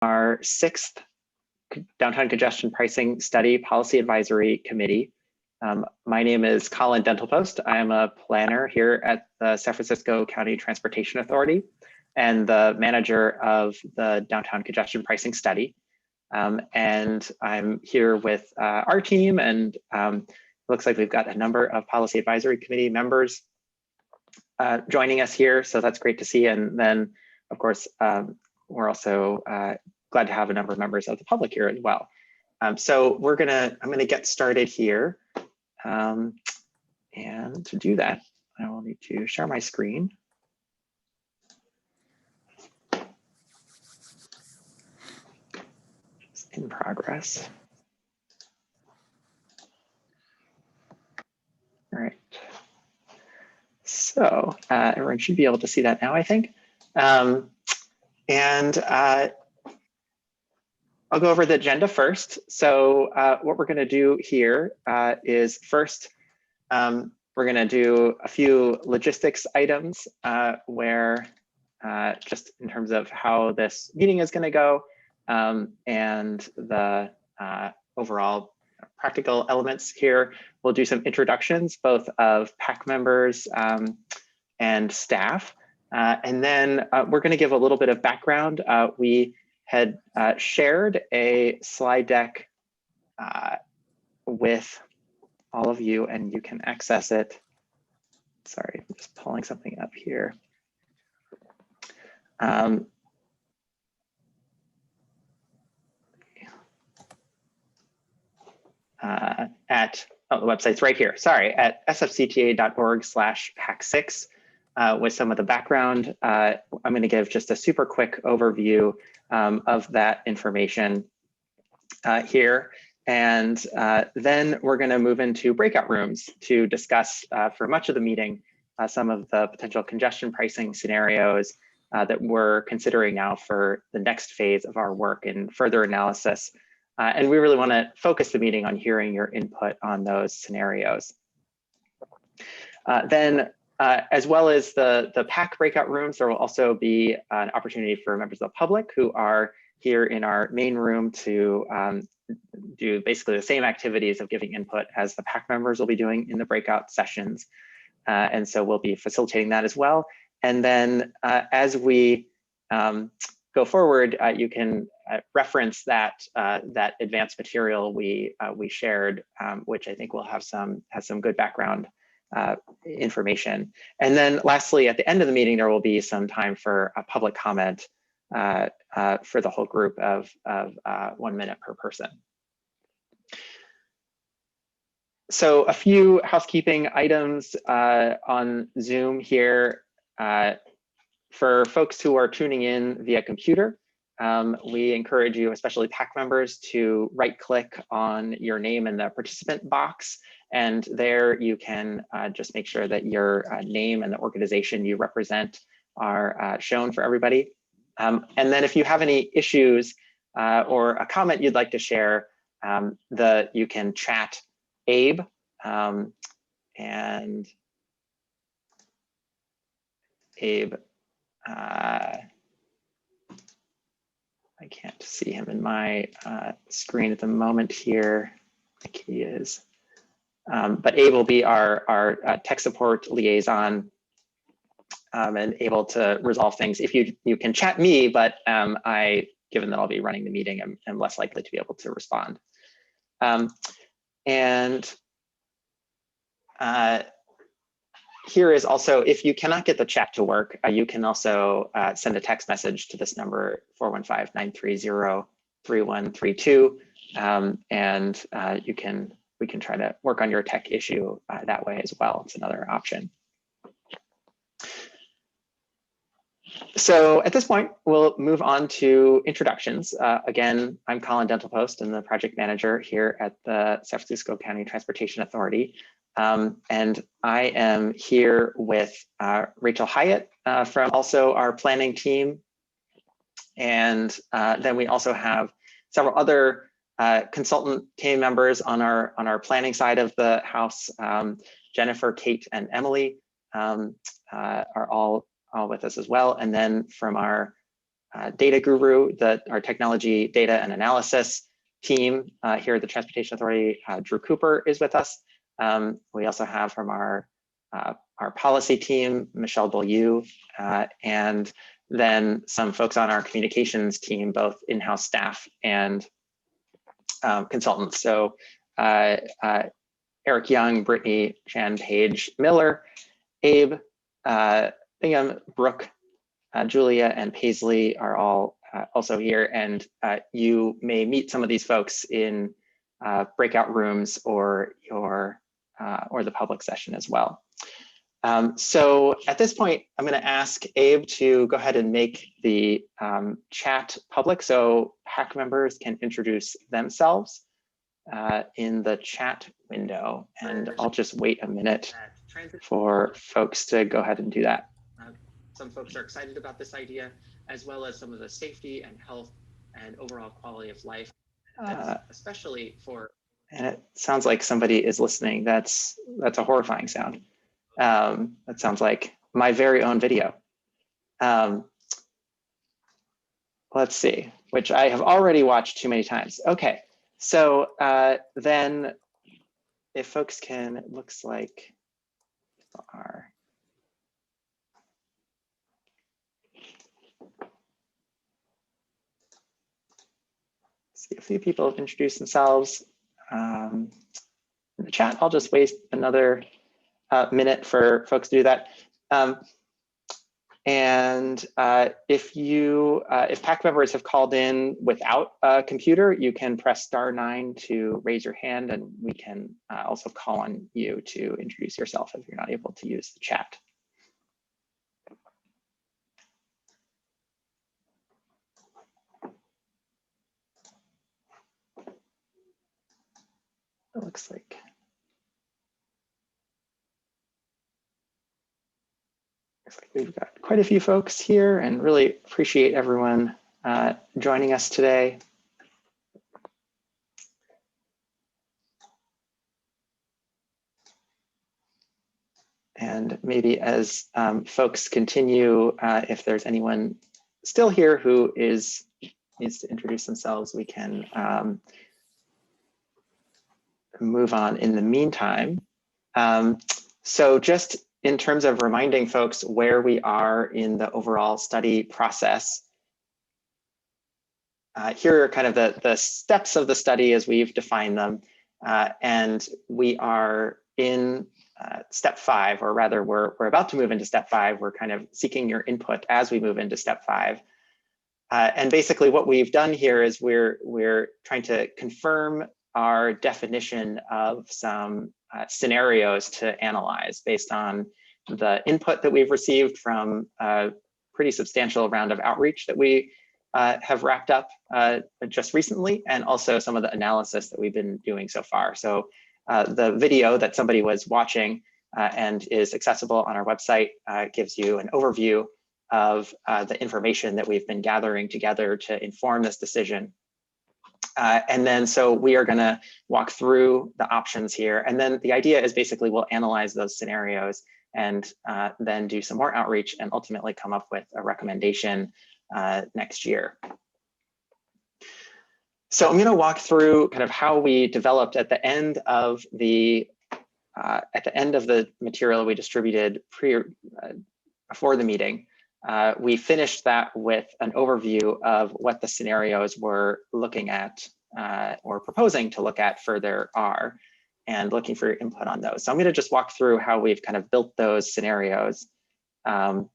our 6th Downtown Congestion Pricing Study Policy Advisory Committee. My name is Colin Dentalpost. I am a planner here at the San Francisco County Transportation Authority and the manager of the Downtown Congestion Pricing Study. And I'm here with our team, and it looks like we've got a number of Policy Advisory Committee members joining us here, so that's great to see. And then, of course, we're also glad to have a number of members of the public here as well. So I'm gonna get started here. And to do that, I will need to share my screen. It's in progress. All right. So everyone should be able to see that now, I think. I'll go over the agenda first. So what we're going to do here is first, we're going to do a few logistics items where just in terms of how this meeting is going to go and the overall practical elements here. We'll do some introductions, both of PAC members and staff. And then we're going to give a little bit of background. We had shared a slide deck with all of you, and you can access it. Sorry, I'm just pulling something up here. The website's right here, sorry, at sfcta.org/PAC6 with some of the background. I'm going to give just a super quick overview of that information here. And then we're going to move into breakout rooms to discuss for much of the meeting some of the potential congestion pricing scenarios that we're considering now for the next phase of our work in further analysis. And we really want to focus the meeting on hearing your input on those scenarios. Then, as well as the PAC breakout rooms, there will also be an opportunity for members of the public who are here in our main room to do basically the same activities of giving input as the PAC members will be doing in the breakout sessions. And so we'll be facilitating that as well. And then as we go forward, you can reference that advanced material we shared, which I think will have some good background information. And then lastly, at the end of the meeting, there will be some time for a public comment for the whole group of 1 minute per person. So a few housekeeping items on Zoom here. For folks who are tuning in via computer, we encourage you, especially PAC members, to right-click on your name in the participant box. And there you can just make sure that your name and the organization you represent are shown for everybody. And then if you have any issues or a comment you'd like to share, you can chat Abe. And Abe, I can't see him in my screen at the moment here. I think he is. But Abe will be our tech support liaison and able to resolve things. If you can chat me, but given that I'll be running the meeting, I'm less likely to be able to respond. Here is also, if you cannot get the chat to work, you can also send a text message to this number, 415-930-3132, and we can try to work on your tech issue that way as well. It's another option. So at this point, we'll move on to introductions. Again, I'm Colin Dentalpost, and the project manager here at the San Francisco County Transportation Authority. And I am here with Rachel Hyatt from also our planning team. And then we also have several other consultant team members on our planning side of the house. Jennifer, Kate, and Emily are all with us as well. And then from our data guru, our technology data and analysis team here at the Transportation Authority. Drew Cooper is with us. We also have from our policy team, Michelle Beaulieu, and then some folks on our communications team, both in-house staff and consultants. So Eric Young, Brittany, Jan Page Miller, Abe, Bingham, Brooke, Julia, and Paisley are all also here. And you may meet some of these folks in breakout rooms or the public session as well. So at this point, I'm going to ask Abe to go ahead and make the chat public so PAC members can introduce themselves in the chat window. And I'll just wait a minute for folks to go ahead and do that. Some folks are excited about this idea, as well as some of the safety and health and overall quality of life, especially for. And it sounds like somebody is listening. That's a horrifying sound. That sounds like my very own video. Let's see, which I have already watched too many times. Okay, so then if folks can, it looks like people are. See a few people have introduced themselves in the chat. I'll just waste another minute for folks to do that. If PAC members have called in without a computer, you can press *9 to raise your hand, and we can also call on you to introduce yourself if you're not able to use the chat. It looks like. Looks like we've got quite a few folks here and really appreciate everyone joining us today. And maybe as folks continue, if there's anyone still here who needs to introduce themselves, we can move on in the meantime. So just in terms of reminding folks where we are in the overall study process, here are kind of the steps of the study as we've defined them. And we are in step 5, or rather we're about to move into step 5. We're kind of seeking your input as we move into step 5. And basically what we've done here is we're trying to confirm our definition of some scenarios to analyze based on the input that we've received from a pretty substantial round of outreach that we have wrapped up just recently, and also some of the analysis that we've been doing so far. So the video that somebody was watching and is accessible on our website gives you an overview of the information that we've been gathering together to inform this decision. And then so we are going to walk through the options here. And then the idea is basically we'll analyze those scenarios and then do some more outreach and ultimately come up with a recommendation next year. So I'm going to walk through kind of how we developed at the end of the material we distributed before the meeting. We finished that with an overview of what the scenarios we're looking at or proposing to look at further are, and looking for your input on those. So I'm going to just walk through how we've kind of built those scenarios. And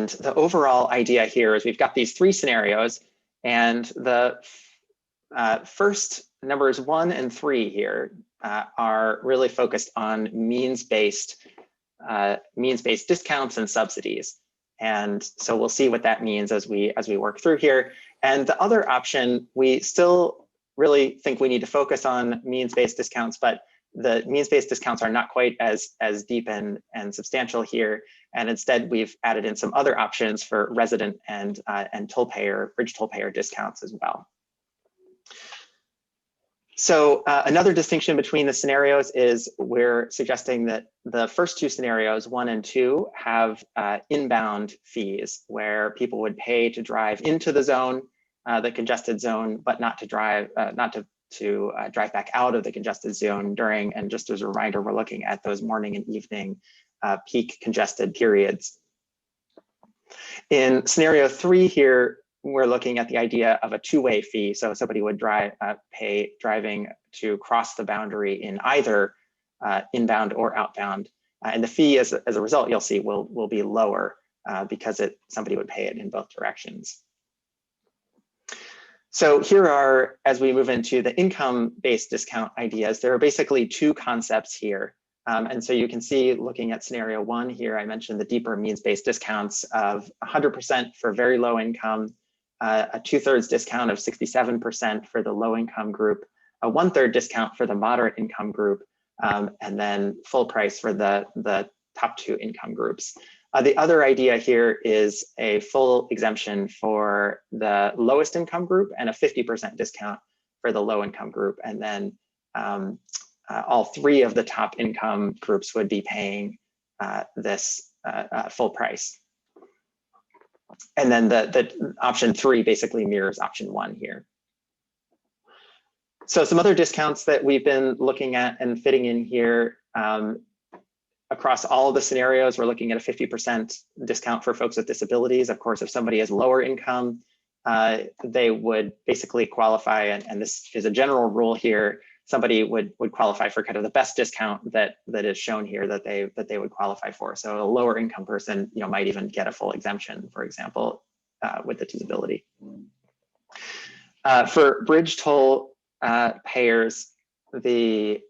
the overall idea here is we've got these 3 scenarios, and the first numbers 1 and 3 here are really focused on means-based discounts and subsidies. And so we'll see what that means as we work through here. And the other option, we still really think we need to focus on means-based discounts, but the means-based discounts are not quite as deep and substantial here. And instead, we've added in some other options for resident and bridge toll payer discounts as well. So another distinction between the scenarios is we're suggesting that the first two scenarios, 1 and 2, have inbound fees where people would pay to drive into the zone, the congested zone, but not to drive, drive back out of the congested zone during. And just as a reminder, we're looking at those morning and evening peak congested periods. In scenario 3 here, we're looking at the idea of a two-way fee. So somebody would pay driving to cross the boundary in either inbound or outbound. And the fee, as a result, you'll see will be lower because somebody would pay it in both directions. So here are, as we move into the income-based discount ideas, there are basically two concepts here. And so you can see, looking at scenario 1 here, I mentioned the deeper means-based discounts of 100% for very low income, a 2/3 discount of 67% for the low income group, a 1/3 discount for the moderate income group, and then full price for the top 2 income groups. The other idea here is a full exemption for the lowest income group and a 50% discount for the low income group. And then all 3 of the top income groups would be paying this full price. And then the option 3 basically mirrors option 1 here. So some other discounts that we've been looking at and fitting in here, across all of the scenarios, we're looking at a 50% discount for folks with disabilities. Of course, if somebody has lower income, they would basically qualify, and this is a general rule here, somebody would qualify for kind of the best discount that is shown here that they would qualify for. So a lower income person, might even get a full exemption, for example, with the disability. For bridge toll payers, the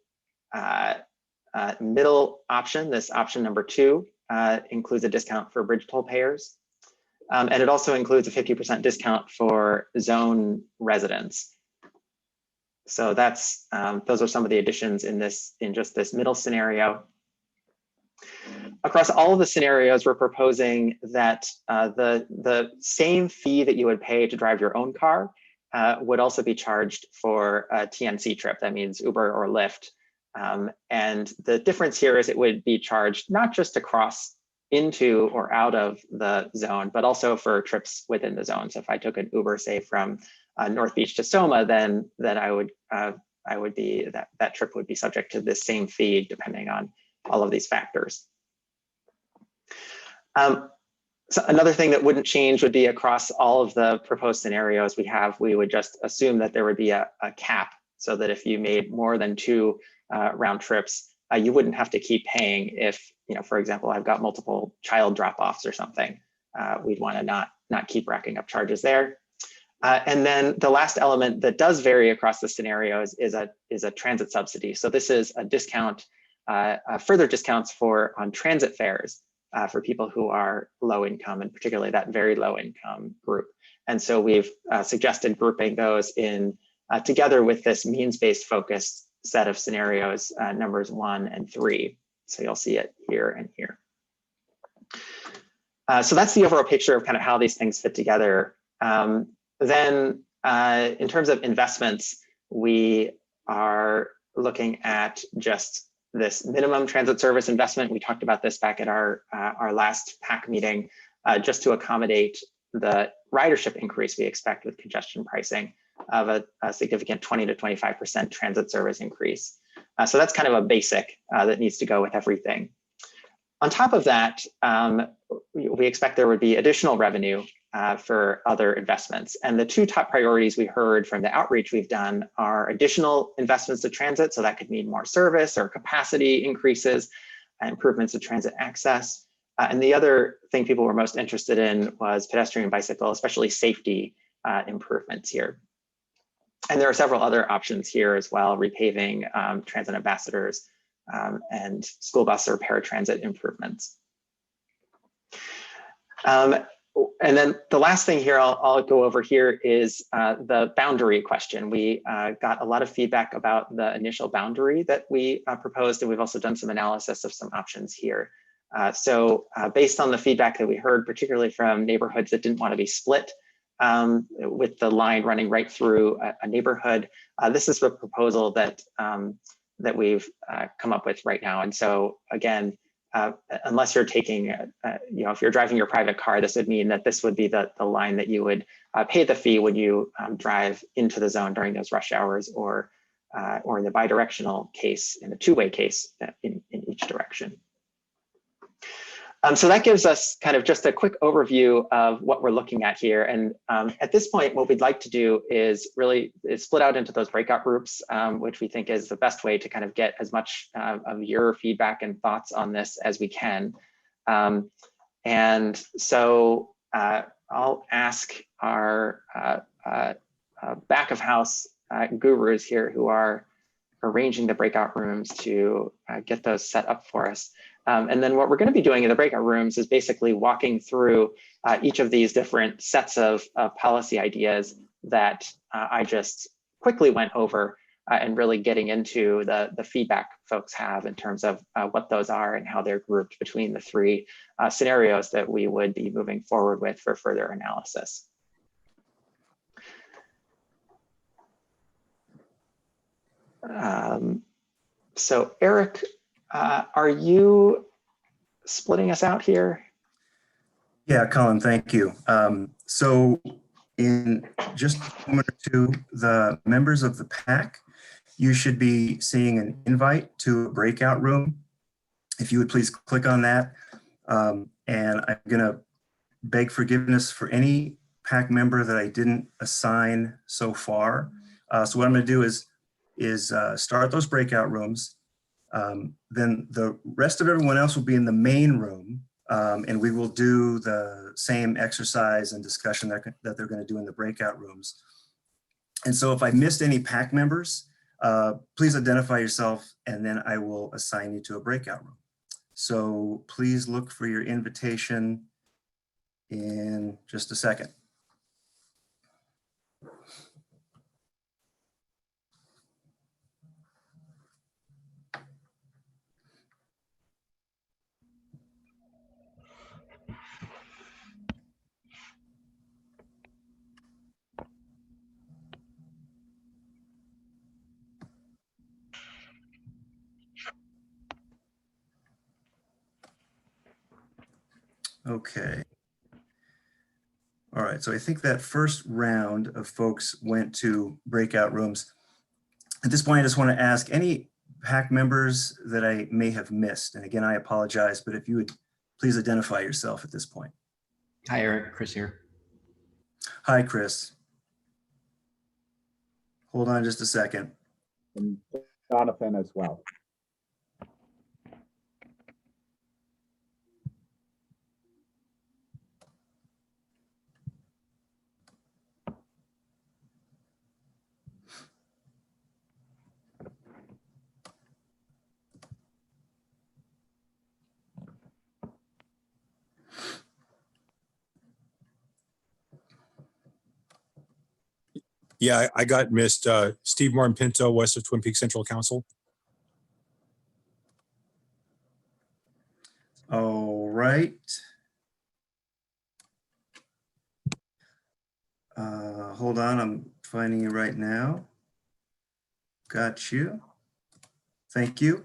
middle option, this option number 2, includes a discount for bridge toll payers. And it also includes a 50% discount for zone residents. So that's those are some of the additions in just this middle scenario. Across all of the scenarios, we're proposing that the same fee that you would pay to drive your own car would also be charged for a TNC trip. That means Uber or Lyft. And the difference here is it would be charged not just to cross into or out of the zone, but also for trips within the zone. So if I took an Uber, say from North Beach to Soma, then I would be that trip would be subject to this same fee depending on all of these factors. So another thing that wouldn't change would be across all of the proposed scenarios we would just assume that there would be a cap, so that if you made more than 2 round trips, you wouldn't have to keep paying if, for example, I've got multiple child drop-offs or something. We'd want to not keep racking up charges there. And then the last element that does vary across the scenarios is a transit subsidy. So this is a discount, further discounts on transit fares for people who are low income, and particularly that very low income group. And so we've suggested grouping those in together with this means-based focused set of scenarios, numbers 1 and 3. So you'll see it here and here. So that's the overall picture of kind of how these things fit together. Then in terms of investments, we are looking at just this minimum transit service investment. We talked about this back at our last PAC meeting, just to accommodate the ridership increase we expect with congestion pricing of a significant 20 to 25% transit service increase. So that's kind of a basic that needs to go with everything. On top of that, we expect there would be additional revenue for other investments. And the 2 top priorities we heard from the outreach we've done are additional investments to transit. So that could mean more service or capacity increases, improvements to transit access. And the other thing people were most interested in was pedestrian and bicycle, especially safety improvements here. And there are several other options here as well: repaving, transit ambassadors, and school bus or paratransit improvements. And then the last thing here I'll go over here is the boundary question. We got a lot of feedback about the initial boundary that we proposed, and we've also done some analysis of some options here. So based on the feedback that we heard, particularly from neighborhoods that didn't want to be split, with the line running right through a neighborhood. This is the proposal that that we've come up with right now. And so again, unless you're taking, if you're driving your private car, this would mean that this would be the line that you would pay the fee when you drive into the zone during those rush hours, or in the bidirectional case, in the two-way case in each direction. So that gives us kind of just a quick overview of what we're looking at here. And at this point, what we'd like to do is really split out into those breakout groups, which we think is the best way to kind of get as much of your feedback and thoughts on this as we can. And so I'll ask our back of house gurus here who are arranging the breakout rooms to get those set up for us. And then what we're going to be doing in the breakout rooms is basically walking through each of these different sets of policy ideas that I just quickly went over, and really getting into the feedback folks have in terms of what those are and how they're grouped between the three scenarios that we would be moving forward with for further analysis. So Eric, are you splitting us out here? Yeah, Colin, thank you. So in just a moment or two, the members of the PAC, you should be seeing an invite to a breakout room. If you would please click on that. And I'm gonna beg forgiveness for any PAC member that I didn't assign so far. So what I'm gonna do is start those breakout rooms. Then the rest of everyone else will be in the main room, and we will do the same exercise and discussion that they're going to do in the breakout rooms. And so if I missed any PAC members, please identify yourself, and then I will assign you to a breakout room. So please look for your invitation in just a second. Okay. All right, so I think that first round of folks went to breakout rooms. At this point, I just want to ask any PAC members that I may have missed. And again, I apologize, but if you would please identify yourself at this point. Hi, Eric. Chris here. Hi, Chris. Hold on just a second. And Jonathan as well. Yeah, I got missed. Steve Martin Pinto, west of Twin Peaks Central Council. All right. Hold on, I'm finding you right now. Got you. Thank you.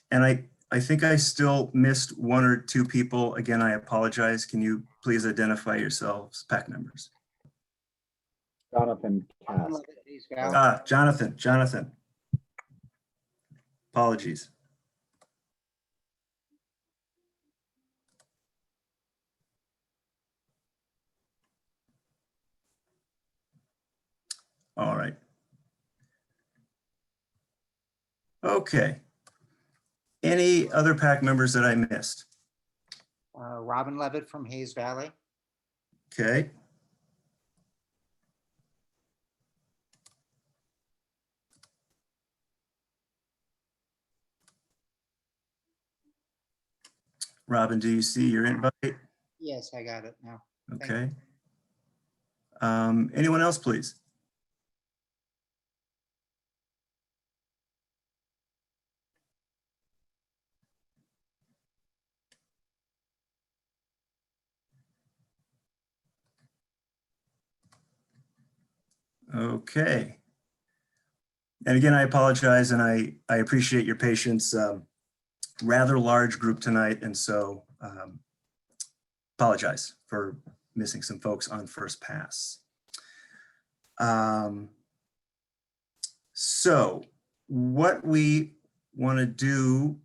And I think I still missed one or two people. Again, I apologize. Can you please identify yourselves, PAC members? Jonathan Cass. Jonathan. Apologies. All right. Okay. Any other PAC members that I missed? Robin Levitt from Hayes Valley. Okay. Robin, do you see your invite? Yes, I got it now. Okay. Anyone else, please? Okay. And again, I apologize and I appreciate your patience. Rather large group tonight, and so apologize for missing some folks on first pass. So what we want to do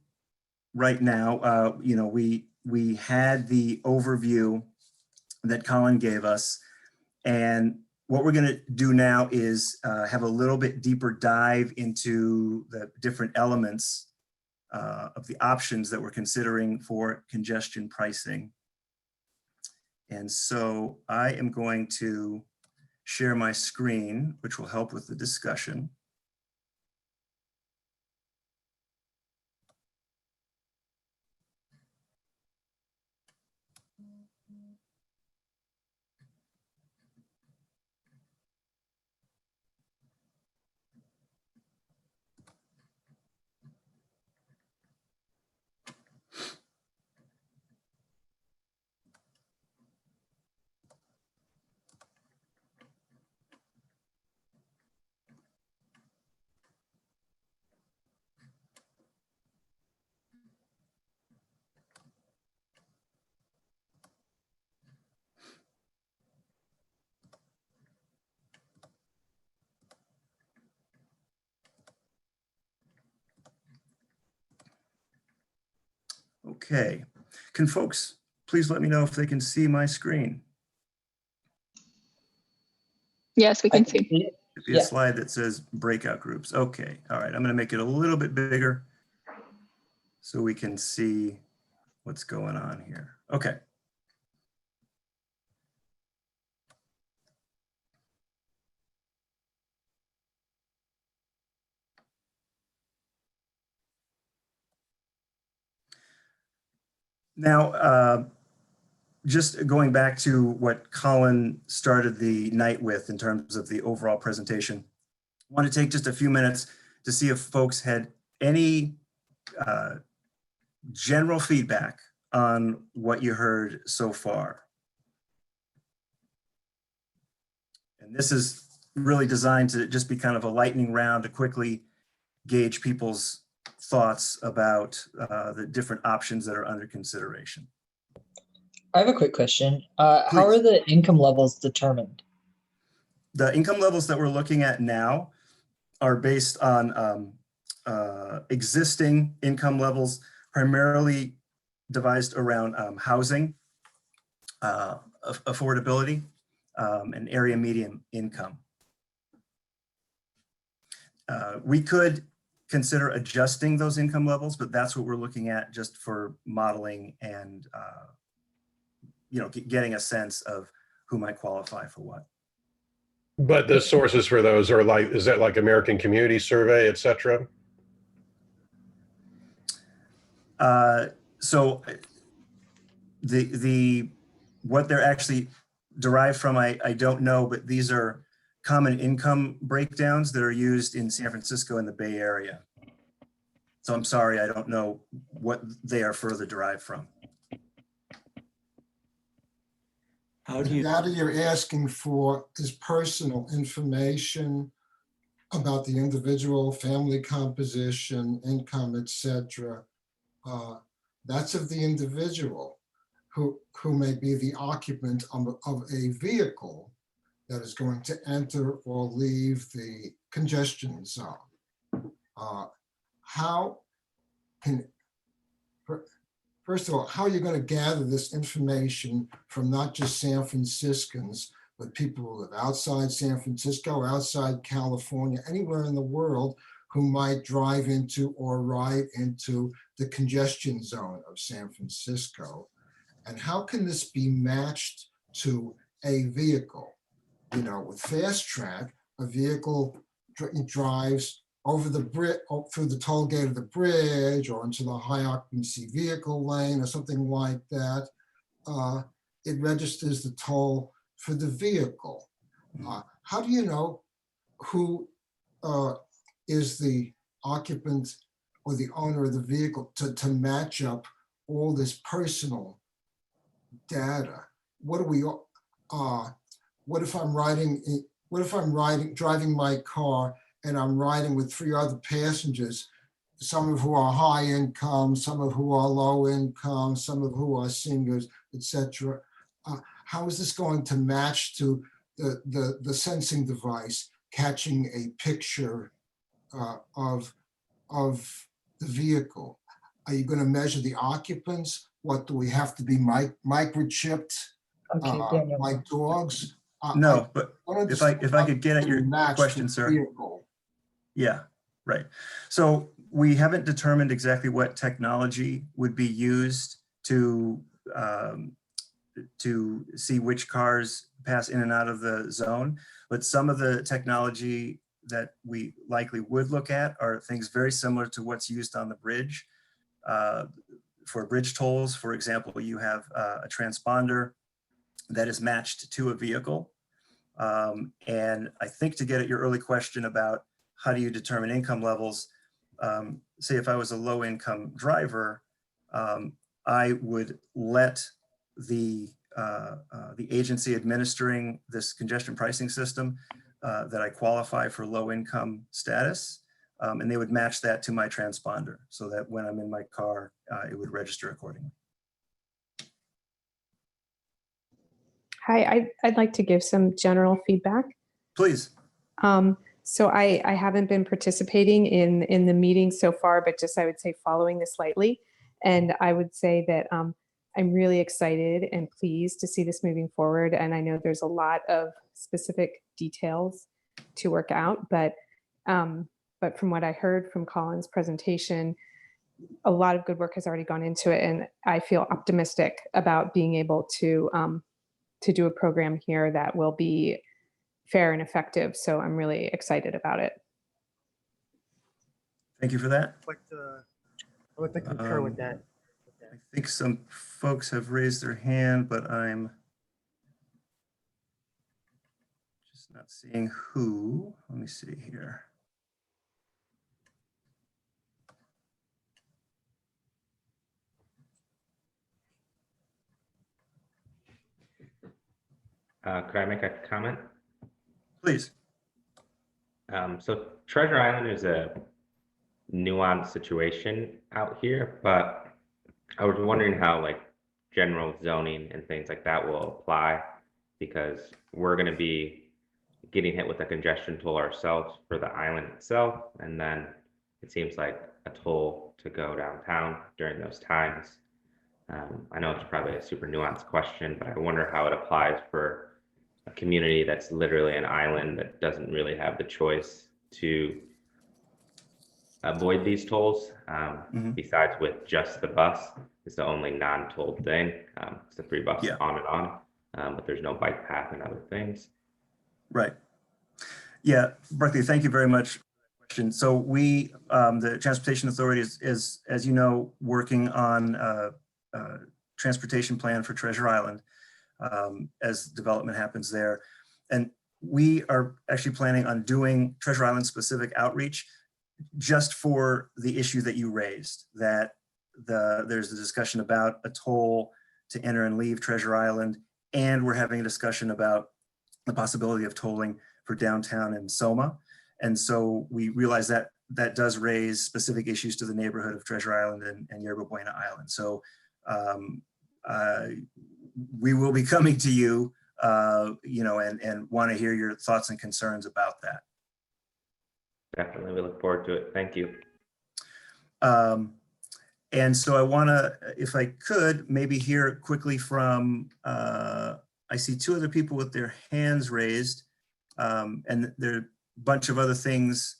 right now, we had the overview that Colin gave us, and what we're going to do now is have a little bit deeper dive into the different elements of the options that we're considering for congestion pricing. And so I am going to share my screen, which will help with the discussion. Okay, can folks please let me know if they can see my screen? Yes, we can see. It'd be a slide that says breakout groups. Okay, all right, I'm gonna make it a little bit bigger so we can see what's going on here. Okay. Now, just going back to what Colin started the night with in terms of the overall presentation, I want to take just a few minutes to see if folks had any general feedback on what you heard so far. And this is really designed to just be kind of a lightning round to quickly gauge people's thoughts about the different options that are under consideration. I have a quick question. How are the income levels determined? The income levels that we're looking at now are based on existing income levels, primarily devised around housing, affordability, and area median income. We could consider adjusting those income levels, but that's what we're looking at just for modeling and getting a sense of who might qualify for what. But the sources for those are like, is that like American Community Survey, et cetera? So what they're actually derived from, I don't know, but these are common income breakdowns that are used in San Francisco and the Bay Area. So I'm sorry, I don't know what they are further derived from. How do you? The data you're asking for is personal information about the individual, family composition, income, etc. That's of the individual who may be the occupant of a vehicle that is going to enter or leave the congestion zone. First of all, how are you going to gather this information from not just San Franciscans, but people who live outside San Francisco, outside California, anywhere in the world who might drive into or ride into the congestion zone of San Francisco? And how can this be matched to a vehicle? With Fast Track, a vehicle drives over the bridge, through the toll gate of the bridge, or into the high occupancy vehicle lane, or something like that. It registers the toll for the vehicle. How do you know who is the occupant or the owner of the vehicle to match up all this personal data? What if I'm riding what if I'm driving my car and I'm riding with 3 other passengers, some of who are high income, some of who are low income, some of who are singers, etc. How is this going to match to the sensing device catching a picture of the vehicle? Are you going to measure the occupants? What do we have to be microchipped Okay, Daniel. like dogs? No, but if I could get at your question, sir. Vehicle. Yeah, right. So we haven't determined exactly what technology would be used to see which cars pass in and out of the zone. But some of the technology that we likely would look at are things very similar to what's used on the bridge. For bridge tolls, for example, you have a transponder that is matched to a vehicle. And I think to get at your early question about how do you determine income levels, say if I was a low income driver, I would let the agency administering this congestion pricing system that I qualify for low income status, and they would match that to my transponder so that when I'm in my car, it would register accordingly. Hi, I'd like to give some general feedback. Please. So I haven't been participating in the meeting so far, but just I would say following this lightly. And I would say that I'm really excited and pleased to see this moving forward. And I know there's a lot of specific details to work out, but from what I heard from Colin's presentation, a lot of good work has already gone into it. And I feel optimistic about being able to do a program here that will be fair and effective. So I'm really excited about it. Thank you for that. I would concur with that. I think some folks have raised their hand, but I'm just not seeing who. Let me see here. Could I make a comment? Please. So Treasure Island is a nuanced situation out here, but I was wondering how like general zoning and things like that will apply, because we're going to be getting hit with a congestion toll ourselves for the island itself, and then it seems like a toll to go downtown during those times. I know it's probably a super nuanced question, but I wonder how it applies for a community that's literally an island that doesn't really have the choice to avoid these tolls. Besides with just the bus, it's the only non-tolled thing. It's the free bus on and on, but there's no bike path and other things. Right. Yeah, Berkeley, thank you very much for the question. So we, the Transportation Authority is, as you know, working on a transportation plan for Treasure Island as development happens there. And we are actually planning on doing Treasure Island specific outreach just for the issue that you raised, that there's a discussion about a toll to enter and leave Treasure Island, and we're having a discussion about the possibility of tolling for downtown and Soma. And so we realize that that does raise specific issues to the neighborhood of Treasure Island and Yerba Buena Island. So we will be coming to you, and want to hear your thoughts and concerns about that. Definitely, we look forward to it. Thank you. And so I want to, if I could, maybe hear quickly from, I see 2 other people with their hands raised, and there are a bunch of other things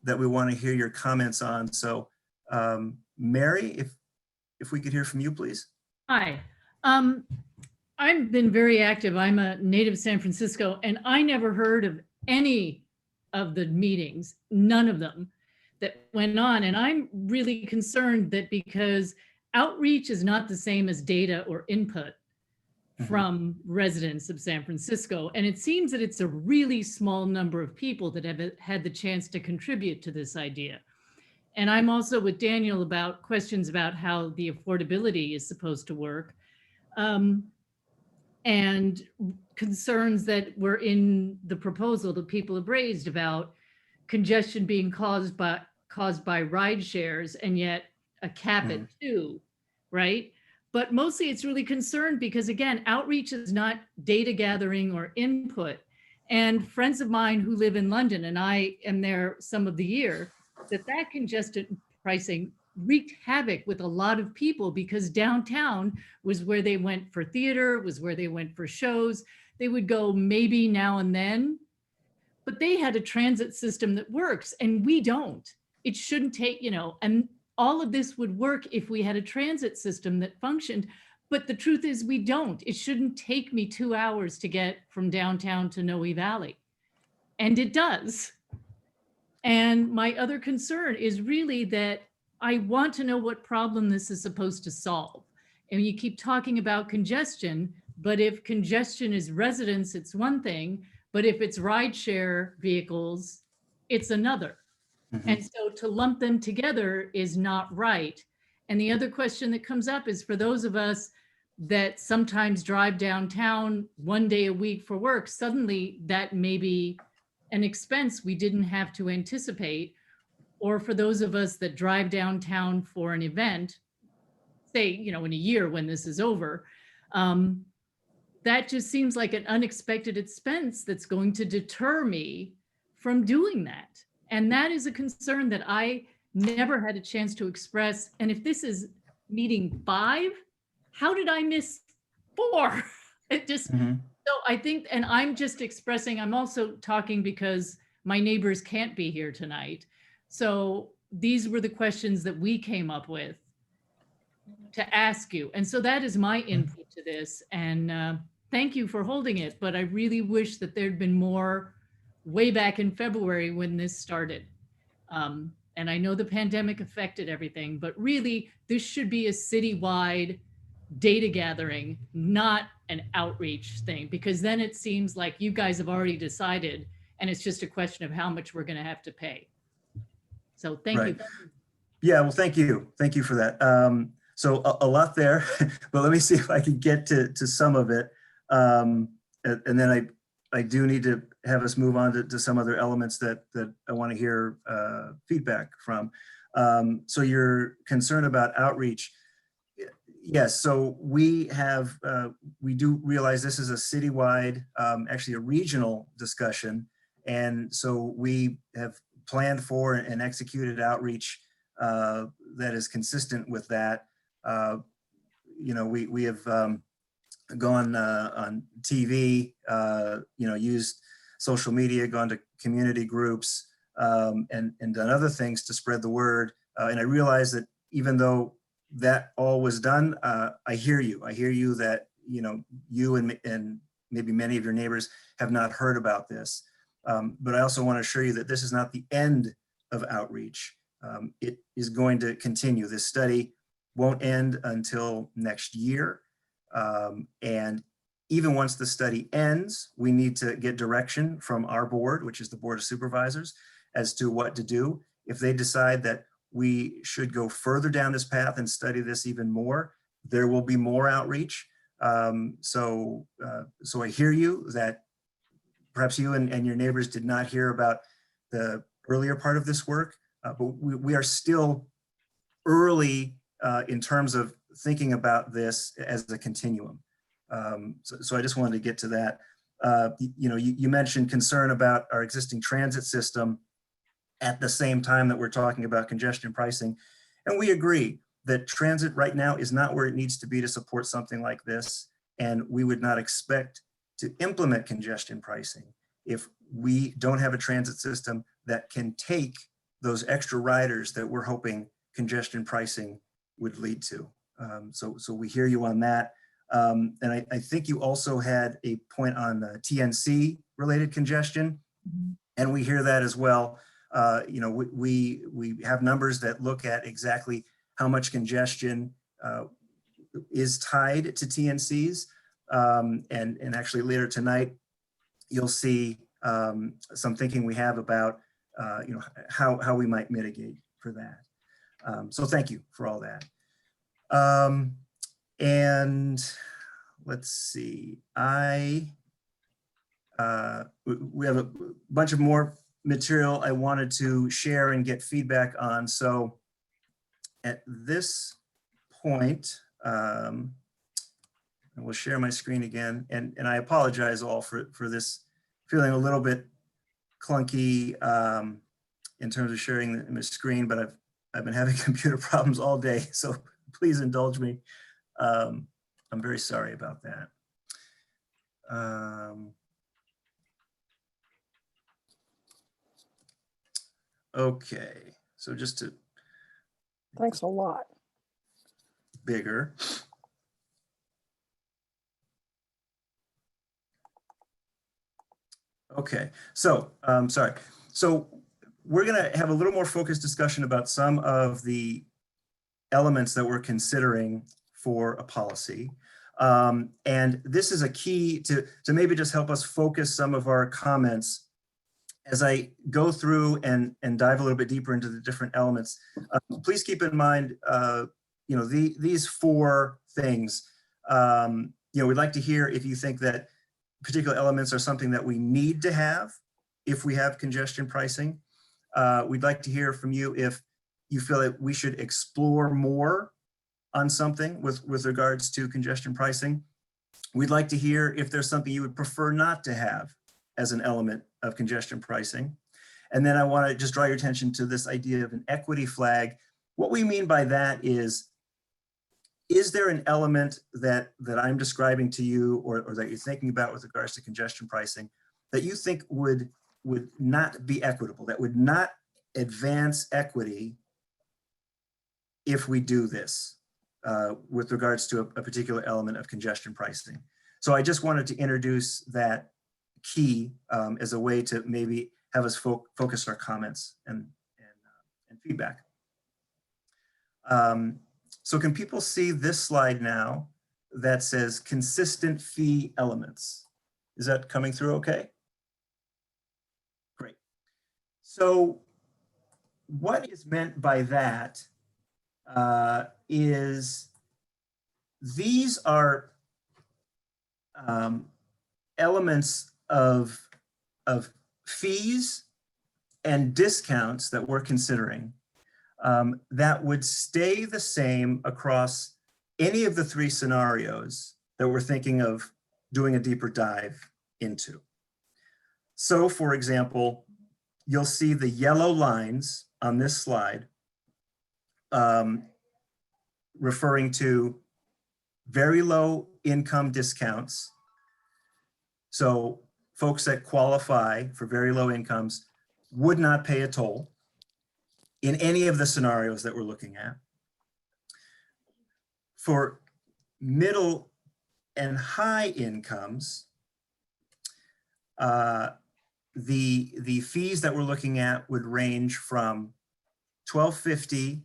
that we want to hear your comments on. So Mary, if we could hear from you, please. Hi. I've been very active. I'm a native of San Francisco, and I never heard of any of the meetings, none of them that went on. And I'm really concerned that because outreach is not the same as data or input from residents of San Francisco. And it seems that it's a really small number of people that have had the chance to contribute to this idea. And I'm also with Daniel about questions about how the affordability is supposed to work. and concerns that were in the proposal that people have raised about congestion being caused by ride shares, and yet a cap at 2, right? But mostly it's really concerned because, again, outreach is not data gathering or input. And friends of mine who live in London, and I am there some of the year, that congestion pricing wreaked havoc with a lot of people, because downtown was where they went for theater, was where they went for shows. They would go maybe now and then, but they had a transit system that works and we don't. It shouldn't take, and all of this would work if we had a transit system that functioned. But the truth is we don't. It shouldn't take me 2 hours to get from downtown to Noe Valley. And it does. And my other concern is really that I want to know what problem this is supposed to solve. And you keep talking about congestion, but if congestion is residents, it's one thing, but if it's rideshare vehicles, it's another. And so to lump them together is not right. And the other question that comes up is for those of us that sometimes drive downtown 1 day a week for work, suddenly that may be an expense we didn't have to anticipate. Or for those of us that drive downtown for an event, say, in a year when this is over, that just seems like an unexpected expense that's going to deter me from doing that. And that is a concern that I never had a chance to express. And if this is meeting 5, how did I miss 4? It just, so I think, and I'm just expressing, I'm also talking because my neighbors can't be here tonight. So these were the questions that we came up with to ask you. And so that is my input to this. And thank you for holding it. But I really wish that there'd been more way back in February when this started. And I know the pandemic affected everything, but really this should be a citywide data gathering, not an outreach thing, because then it seems like you guys have already decided and it's just a question of how much we're going to have to pay. So thank you. Yeah, well, thank you. Thank you for that. So a lot there, but let me see if I can get to some of it. And then I do need to have us move on to some other elements that I want to hear feedback from. So your concern about outreach. Yes, so we do realize this is a citywide, actually a regional discussion. And so we have planned for and executed outreach that is consistent with that. We have gone on TV, used social media, gone to community groups, and done other things to spread the word. And I realize that even though that all was done, I hear you. I hear you that, you and maybe many of your neighbors have not heard about this. But I also want to assure you that this is not the end of outreach. It is going to continue. This study won't end until next year. And even once the study ends, we need to get direction from our board, which is the Board of Supervisors, as to what to do. If they decide that we should go further down this path and study this even more, there will be more outreach. So I hear you that perhaps you and your neighbors did not hear about the earlier part of this work, but we are still early in terms of thinking about this as a continuum. So I just wanted to get to that. You mentioned concern about our existing transit system at the same time that we're talking about congestion pricing. And we agree that transit right now is not where it needs to be to support something like this. And we would not expect to implement congestion pricing if we don't have a transit system that can take those extra riders that we're hoping congestion pricing would lead to. So we hear you on that. And I think you also had a point on the TNC related congestion, and we hear that as well. We have numbers that look at exactly how much congestion is tied to TNCs. And actually later tonight, you'll see some thinking we have about how we might mitigate for that. So thank you for all that. And let's see. We have a bunch of more material I wanted to share and get feedback on. So at this point, I will share my screen again. And I apologize all for this feeling a little bit clunky in terms of sharing the screen, but I've been having computer problems all day. So please indulge me. I'm very sorry about that. Okay, so just to Thanks a lot. bigger. Okay, so sorry. So we're going to have a little more focused discussion about some of the elements that we're considering for a policy. And this is a key to maybe just help us focus some of our comments as I go through and dive a little bit deeper into the different elements. Please keep in mind, these four things. We'd like to hear if you think that particular elements are something that we need to have if we have congestion pricing. We'd like to hear from you if you feel that we should explore more on something with regards to congestion pricing. We'd like to hear if there's something you would prefer not to have as an element of congestion pricing. And then I want to just draw your attention to this idea of an equity flag. What we mean by that is there an element that I'm describing to you or that you're thinking about with regards to congestion pricing that you think would not be equitable, that would not advance equity if we do this with regards to a particular element of congestion pricing? So I just wanted to introduce that key as a way to maybe have us focus our comments and feedback. So can people see this slide now that says consistent fee elements? Is that coming through okay? Great. So what is meant by that is these are elements of fees and discounts that we're considering that would stay the same across any of the three scenarios that we're thinking of doing a deeper dive into. So for example, you'll see the yellow lines on this slide referring to very low income discounts. So folks that qualify for very low incomes would not pay a toll in any of the scenarios that we're looking at. For middle and high incomes, the fees that we're looking at would range from $12.50.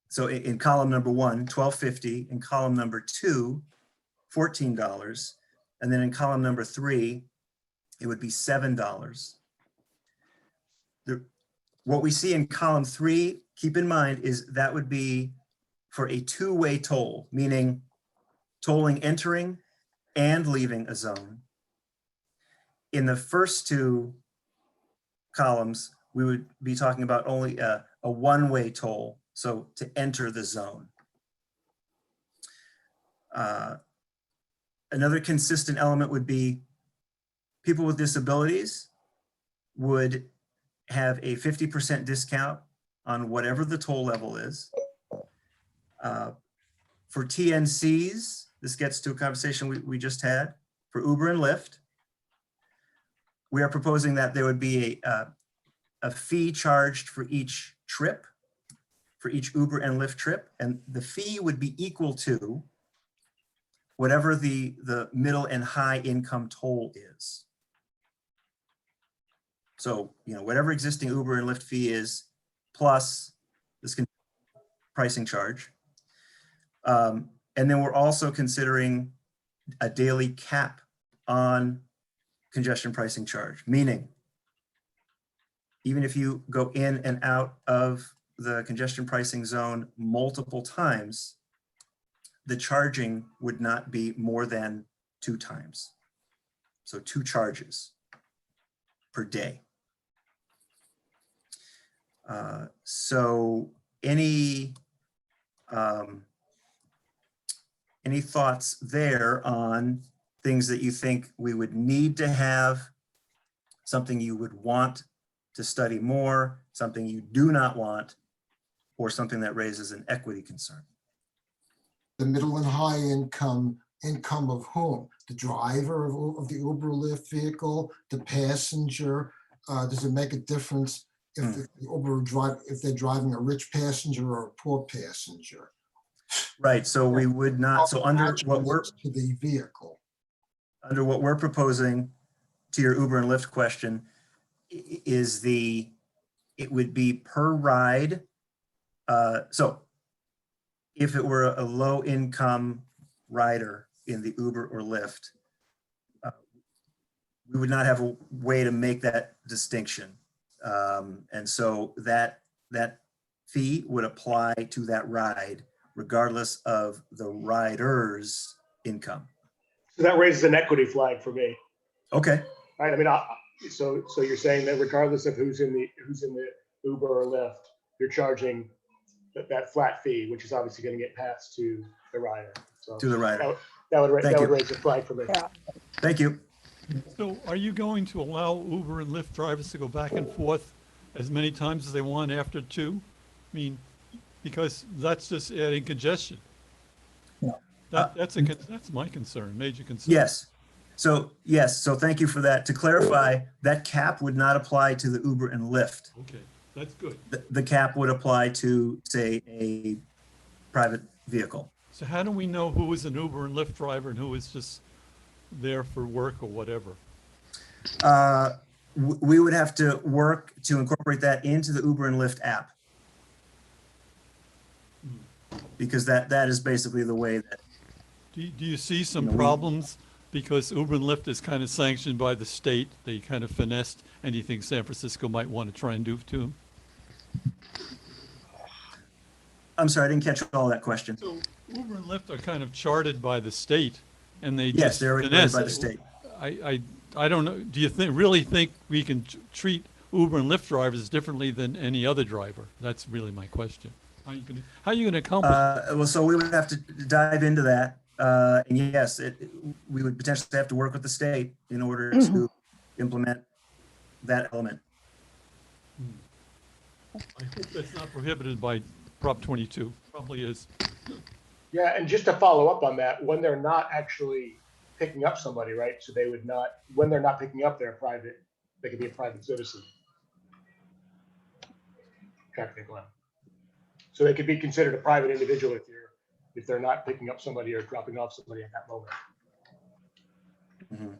So in column number 1, $12.50. In column number 2, $14. And then in column number 3, it would be $7. What we see in column 3, keep in mind, is that would be for a two-way toll, meaning tolling entering and leaving a zone. In the first two columns, we would be talking about only a one-way toll, so to enter the zone. Another consistent element would be people with disabilities would have a 50% discount on whatever the toll level is. For TNCs, this gets to a conversation we just had. For Uber and Lyft, we are proposing that there would be a fee charged for each trip, for each Uber and Lyft trip, and the fee would be equal to whatever the middle and high income toll is. So, whatever existing Uber and Lyft fee is, plus this pricing charge. And then we're also considering a daily cap on congestion pricing charge, meaning even if you go in and out of the congestion pricing zone multiple times, the charging would not be more than 2 times. So 2 charges per day. So any thoughts there on things that you think we would need to have, something you would want to study more, something you do not want, or something that raises an equity concern? The middle and high income of whom? The driver of the Uber Lyft vehicle, the passenger? Does it make a difference if the Uber if they're driving a rich passenger or a poor passenger? Right, so we would not, so under what we're, To the vehicle. under what we're proposing to your Uber and Lyft question is it would be per ride. So if it were a low income rider in the Uber or Lyft, we would not have a way to make that distinction. And so that fee would apply to that ride regardless of the rider's income. So that raises an equity flag for me. Okay. Right. I mean, so you're saying that regardless of who's in the Uber or Lyft, you're charging that flat fee, which is obviously going to get passed to the rider. So To the rider. That would Thank you. raise a flag for me. Yeah. Thank you. So are you going to allow Uber and Lyft drivers to go back and forth as many times as they want after 2? I mean, because that's just adding congestion. No. That's my concern, major concern. Yes. So yes, so thank you for that. To clarify, that cap would not apply to the Uber and Lyft. Okay, that's good. The cap would apply to, say, a private vehicle. So how do we know who is an Uber and Lyft driver and who is just there for work or whatever? We would have to work to incorporate that into the Uber and Lyft app. Because that is basically the way that. Do you see some problems? Because Uber and Lyft is kind of sanctioned by the state. They kind of finessed anything San Francisco might want to try and do to them. I'm sorry, I didn't catch all that question. So Uber and Lyft are kind of charted by the state, and they Yes, just they're regulated by the finesse state. it. I don't know. Do you really think we can treat Uber and Lyft drivers differently than any other driver? That's really my question. How are you going to accomplish? Well, so we would have to dive into that. And yes, we would potentially have to work with the state in order to implement that element. I hope that's not prohibited by Prop 22. Probably is. Yeah, and just to follow up on that, when they're not actually picking up somebody, right? So they would not, when they're not picking up their private, they could be a private citizen. So they could be considered a private individual if they're not picking up somebody or dropping off somebody at that moment. Mm-hmm.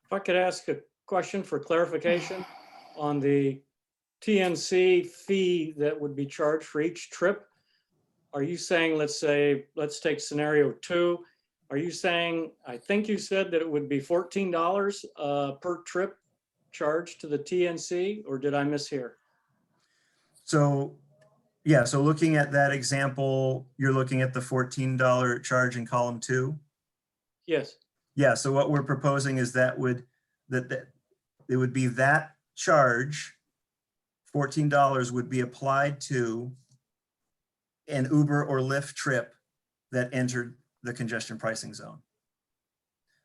If I could ask a question for clarification on the TNC fee that would be charged for each trip. Are you saying, let's take scenario 2. Are you saying, I think you said that it would be $14 per trip charged to the TNC, or did I mishear? So, yeah, so looking at that example, you're looking at the $14 charge in column 2? Yes. Yeah, so what we're proposing is that it would be that charge, $14 would be applied to an Uber or Lyft trip that entered the congestion pricing zone.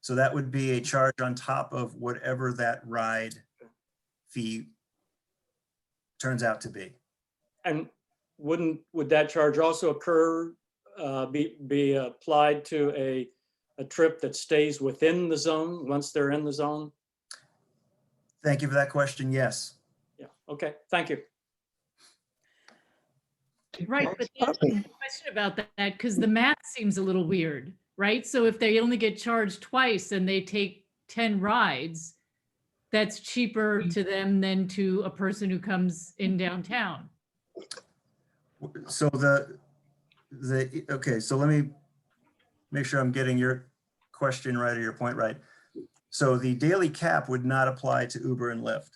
So that would be a charge on top of whatever that ride fee turns out to be. And would that charge also occur, be applied to a trip that stays within the zone once they're in the zone? Thank you for that question. Yes. Yeah. Okay. Thank you. Right, but there's a question about that because the math seems a little weird, right? So if they only get charged twice and they take 10 rides, that's cheaper to them than to a person who comes in downtown. So okay, so let me make sure I'm getting your question right or your point right. So the daily cap would not apply to Uber and Lyft.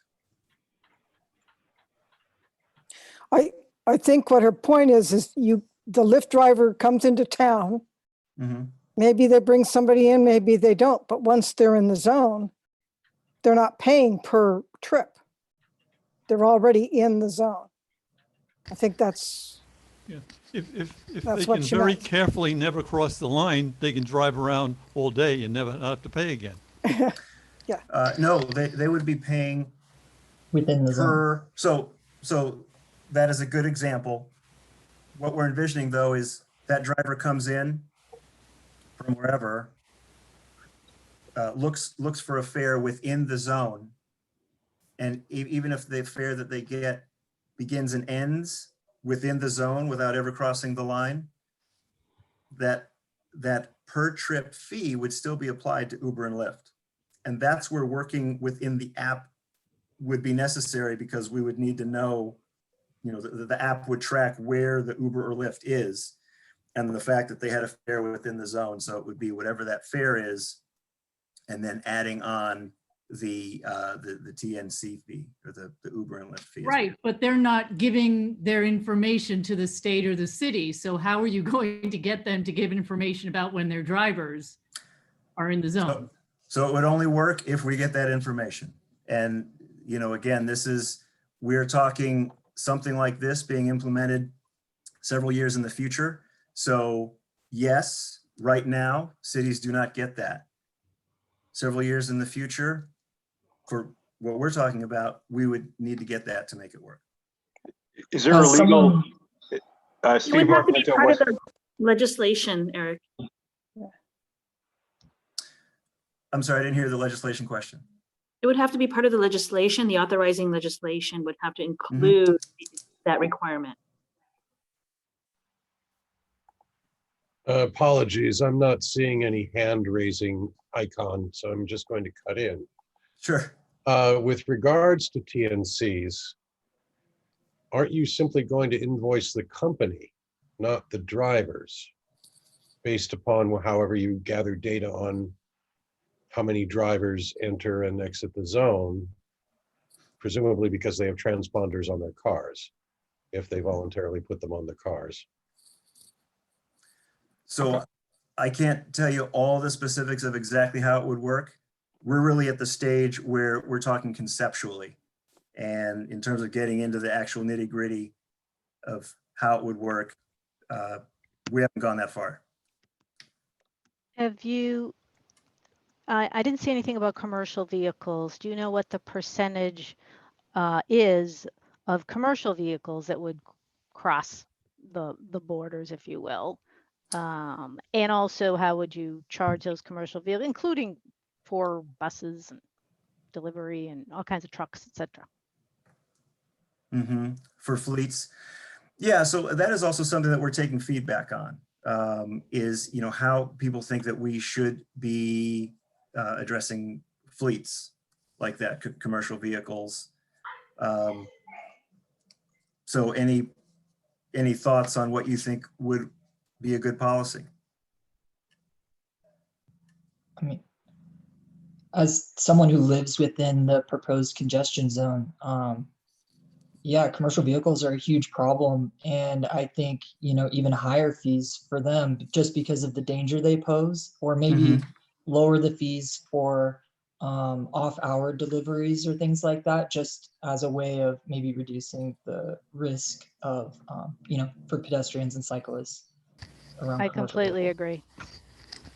I think what her point is the Lyft driver comes into town. Mhm. Maybe they bring somebody in, maybe they don't. But once they're in the zone, they're not paying per trip. They're already in the zone. I think that's, Yeah. If That's they what can she very meant. carefully never cross the line, they can drive around all day and never not have to pay again. No, they would be paying within the zone. so that is a good example. What we're envisioning though is that driver comes in from wherever, looks for a fare within the zone. And even if the fare that they get begins and ends within the zone without ever crossing the line, that per trip fee would still be applied to Uber and Lyft. And that's where working within the app would be necessary, because we would need to know, the app would track where the Uber or Lyft is, and the fact that they had a fare within the zone. So it would be whatever that fare is, and then adding on the TNC fee, or the Uber and Lyft fee. Right, but they're not giving their information to the state or the city. So how are you going to get them to give information about when their drivers are in the zone? So it would only work if we get that information. And, again, we're talking something like this being implemented several years in the future. So yes, right now, cities do not get that. Several years in the future, for what we're talking about, we would need to get that to make it work. Is there a legal? It would have to be part of the legislation, Eric. I'm sorry, I didn't hear the legislation question. It would have to be part of the legislation. The authorizing legislation would have to include that requirement. Apologies, I'm not seeing any hand raising icon, so I'm just going to cut in. Sure. With regards to TNCs, aren't you simply going to invoice the company, not the drivers, based upon however you gather data on how many drivers enter and exit the zone, presumably because they have transponders on their cars, if they voluntarily put them on the cars? So I can't tell you all the specifics of exactly how it would work. We're really at the stage where we're talking conceptually. And in terms of getting into the actual nitty gritty of how it would work, we haven't gone that far. Have you, I didn't see anything about commercial vehicles. Do you know what the percentage is of commercial vehicles that would cross the borders, if you will? And also, how would you charge those commercial vehicles, including for buses and delivery and all kinds of trucks, etc.? For fleets. Yeah, so that is also something that we're taking feedback on, is, how people think that we should be addressing fleets like that, commercial vehicles. So any thoughts on what you think would be a good policy? I mean, as someone who lives within the proposed congestion zone, yeah, commercial vehicles are a huge problem. And I think, even higher fees for them just because of the danger they pose, or maybe lower the fees for off-hour deliveries or things like that, just as a way of maybe reducing the risk of, for pedestrians and cyclists around. I completely agree.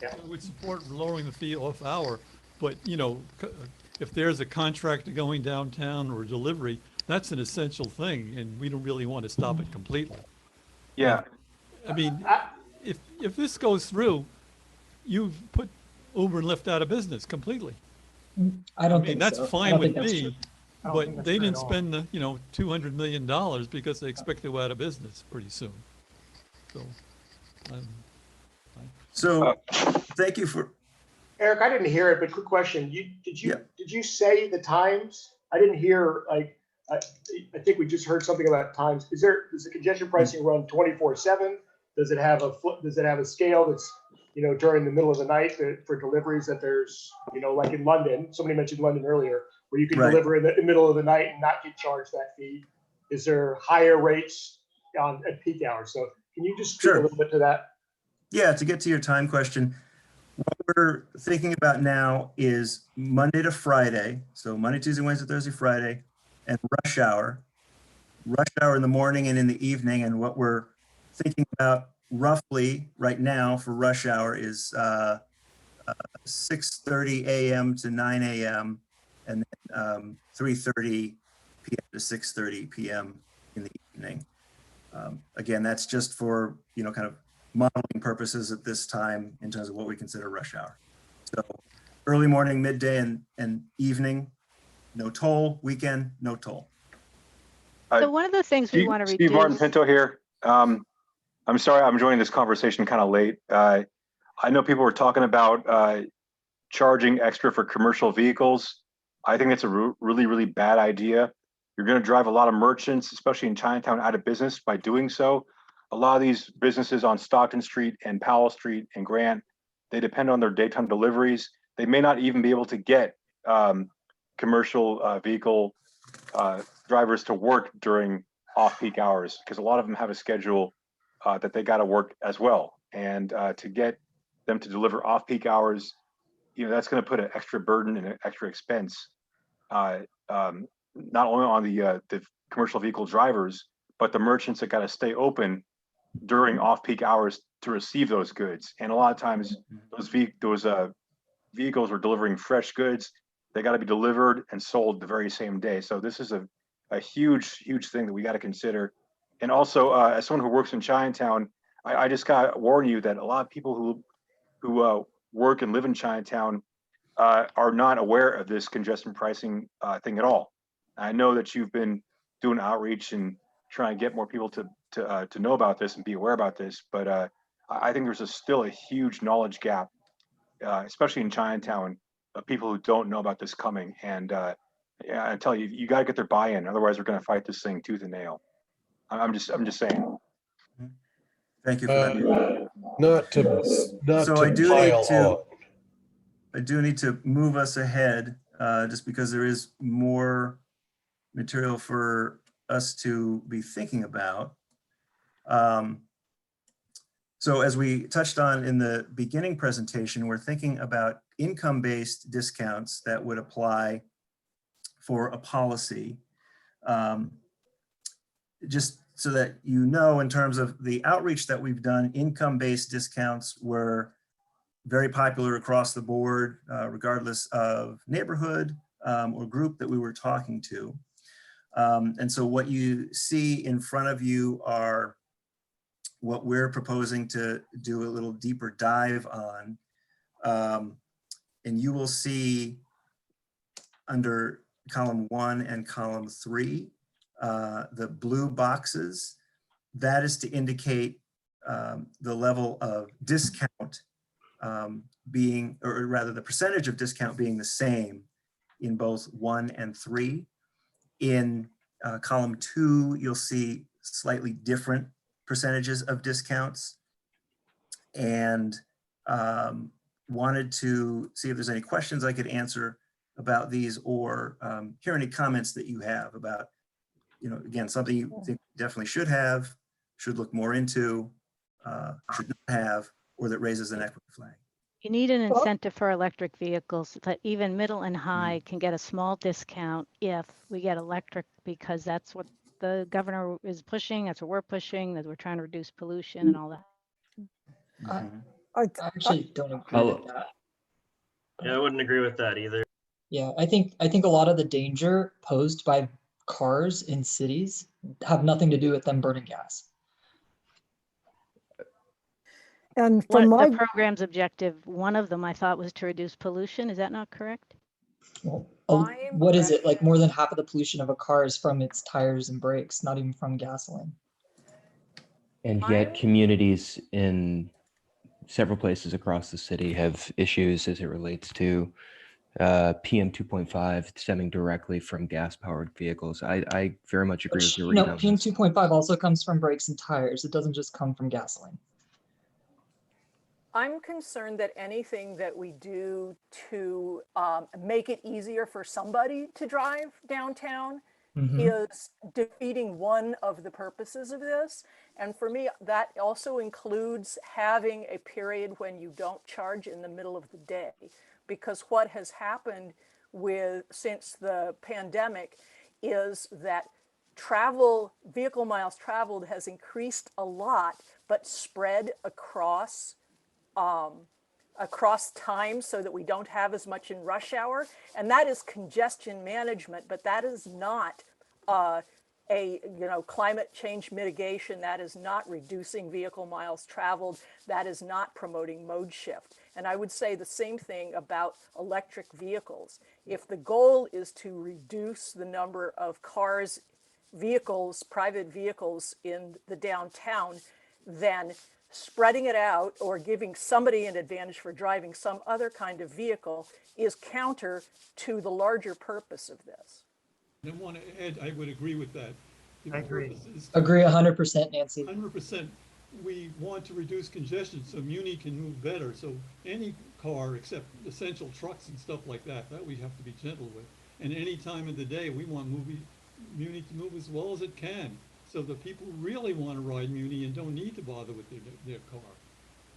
I would support lowering the fee off hour, but if there's a contract going downtown or delivery, that's an essential thing, and we don't really want to stop it completely. Yeah. I mean, if this goes through, you've put Uber and Lyft out of business completely. I don't think that's so. fine with me, think but that's they true at didn't all. spend the $200 million because they expect to go out of business pretty soon. So thank you for. Eric, I didn't hear it, but quick question. Did you say the times? I didn't hear, I think we just heard something about times. Does the congestion pricing run 24/7? Does it have a scale that's, during the middle of the night for deliveries that there's, like in London, somebody mentioned London earlier, where you can deliver in the middle of the night and not get charged that fee? Is there higher rates at peak hours. So can you just speak Sure. a little bit to that? Yeah, to get to your time question, what we're thinking about now is Monday to Friday. So Monday, Tuesday, Wednesday, Thursday, Friday, and rush hour in the morning and in the evening. And what we're thinking about roughly right now for rush hour is 6:30 a.m. to 9 a.m. and then 3:30 p.m. to 6:30 p.m. in the evening. Again, that's just for, kind of modeling purposes at this time in terms of what we consider rush hour. So early morning, midday, and evening, no toll. Weekend, no toll. So one of the things we want to reduce. Steve Martin Pinto here. I'm sorry, I'm joining this conversation kind of late. I know people were talking about charging extra for commercial vehicles. I think it's a really, really bad idea. You're going to drive a lot of merchants, especially in Chinatown, out of business by doing so. A lot of these businesses on Stockton Street and Powell Street and Grant, they depend on their daytime deliveries. They may not even be able to get commercial vehicle drivers to work during off-peak hours because a lot of them have a schedule that they got to work as well. And to get them to deliver off-peak hours, that's going to put an extra burden and an extra expense, not only on the commercial vehicle drivers, but the merchants that got to stay open during off-peak hours to receive those goods. And a lot of times those vehicles are delivering fresh goods. They got to be delivered and sold the very same day. So this is a huge, huge thing that we got to consider. And also, as someone who works in Chinatown, I just got to warn you that a lot of people who work and live in Chinatown are not aware of this congestion pricing thing at all. I know that you've been doing outreach and trying to get more people to know about this and be aware about this, but I think there's still a huge knowledge gap, especially in Chinatown, of people who don't know about this coming. And I tell you, you got to get their buy-in, otherwise we're going to fight this thing tooth and nail. I'm just saying. Thank you for that. Not to So I do need to move us ahead, just because there is more material for us to be thinking about. So as we touched on in the beginning presentation, we're thinking about income-based discounts that would apply for a policy. Just so that you know, in terms of the outreach that we've done, income-based discounts were very popular across the board, regardless of neighborhood or group that we were talking to. And so what you see in front of you are what we're proposing to do a little deeper dive on. And you will see under column 1 and column 3, the blue boxes. That is to indicate the level of discount being, or rather the percentage of discount being the same in both 1 and 3. In column 2, you'll see slightly different percentages of discounts, and wanted to see if there's any questions I could answer about these, or hear any comments that you have about, again, something you think definitely should look more into, should not have, or that raises an equity flag. You need an incentive for electric vehicles that even middle and high can get a small discount if we get electric, because that's what the governor is pushing, that's what we're pushing, that we're trying to reduce pollution and all that. I actually don't agree with that. Yeah, I wouldn't agree with that either. Yeah, I think a lot of the danger posed by cars in cities have nothing to do with them burning gas. And What from my the program's objective, one of them I thought was to reduce pollution. Is that not correct? Well, what is it? Like more than half of the pollution of a car is from its tires and brakes, not even from gasoline. And yet communities in several places across the city have issues as it relates to PM 2.5 stemming directly from gas-powered vehicles. I very much agree with your read on PM this. 2.5 also comes from brakes and tires. It doesn't just come from gasoline. I'm concerned that anything that we do to make it easier for somebody to drive downtown is defeating one of the purposes of this. And for me, that also includes having a period when you don't charge in the middle of the day. Because what has happened since the pandemic is that vehicle miles traveled has increased a lot, but spread across time so that we don't have as much in rush hour. And that is congestion management, but that is not climate change mitigation. That is not reducing vehicle miles traveled. That is not promoting mode shift. And I would say the same thing about electric vehicles. If the goal is to reduce the number of private vehicles in the downtown, then spreading it out or giving somebody an advantage for driving some other kind of vehicle is counter to the larger purpose of this. I want to add, I would agree with that. I agree. Agree 100%, Nancy. 100%. We want to reduce congestion so Muni can move better. So any car except essential trucks and stuff like that we have to be gentle with. And any time of the day, we want Muni to move as well as it can. So the people who really want to ride Muni and don't need to bother with their car.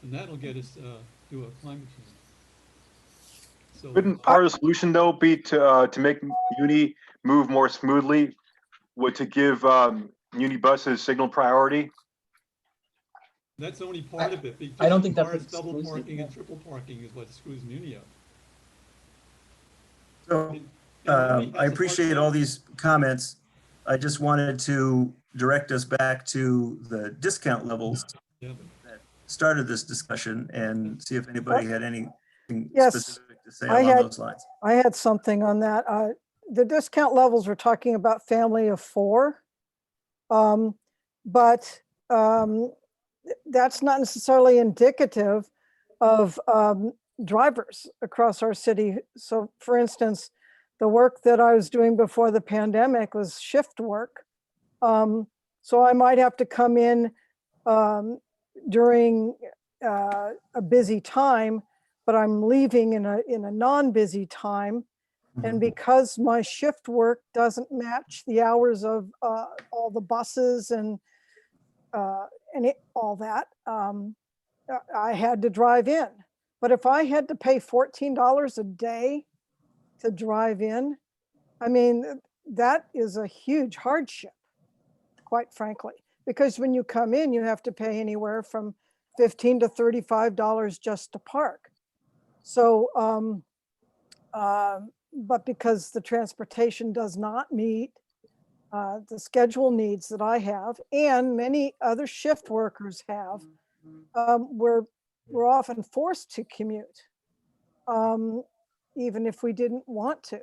And that'll get us to a climate change. So, Wouldn't part of the solution though be to make Muni move more smoothly? To give Muni buses signal priority? that's only part of it. I don't think that's double exclusive, parking yeah. and triple parking is what screws Muni up. So I appreciate all these comments. I just wanted to direct us back to the discount levels Yeah, that started this discussion and see if anybody had anything Yes, specific to say I along had- those lines. I had something on that. The discount levels we're talking about family of 4. But that's not necessarily indicative of drivers across our city. So for instance, the work that I was doing before the pandemic was shift work. So I might have to come in during a busy time, but I'm leaving in a non-busy time. And because my shift work doesn't match the hours of all the buses and all that, I had to drive in. But if I had to pay $14 a day to drive in, I mean, that is a huge hardship, quite frankly, because when you come in, you have to pay anywhere from $15 to $35 just to park. So, but because the transportation does not meet the schedule needs that I have, and many other shift workers have, we're often forced to commute, even if we didn't want to,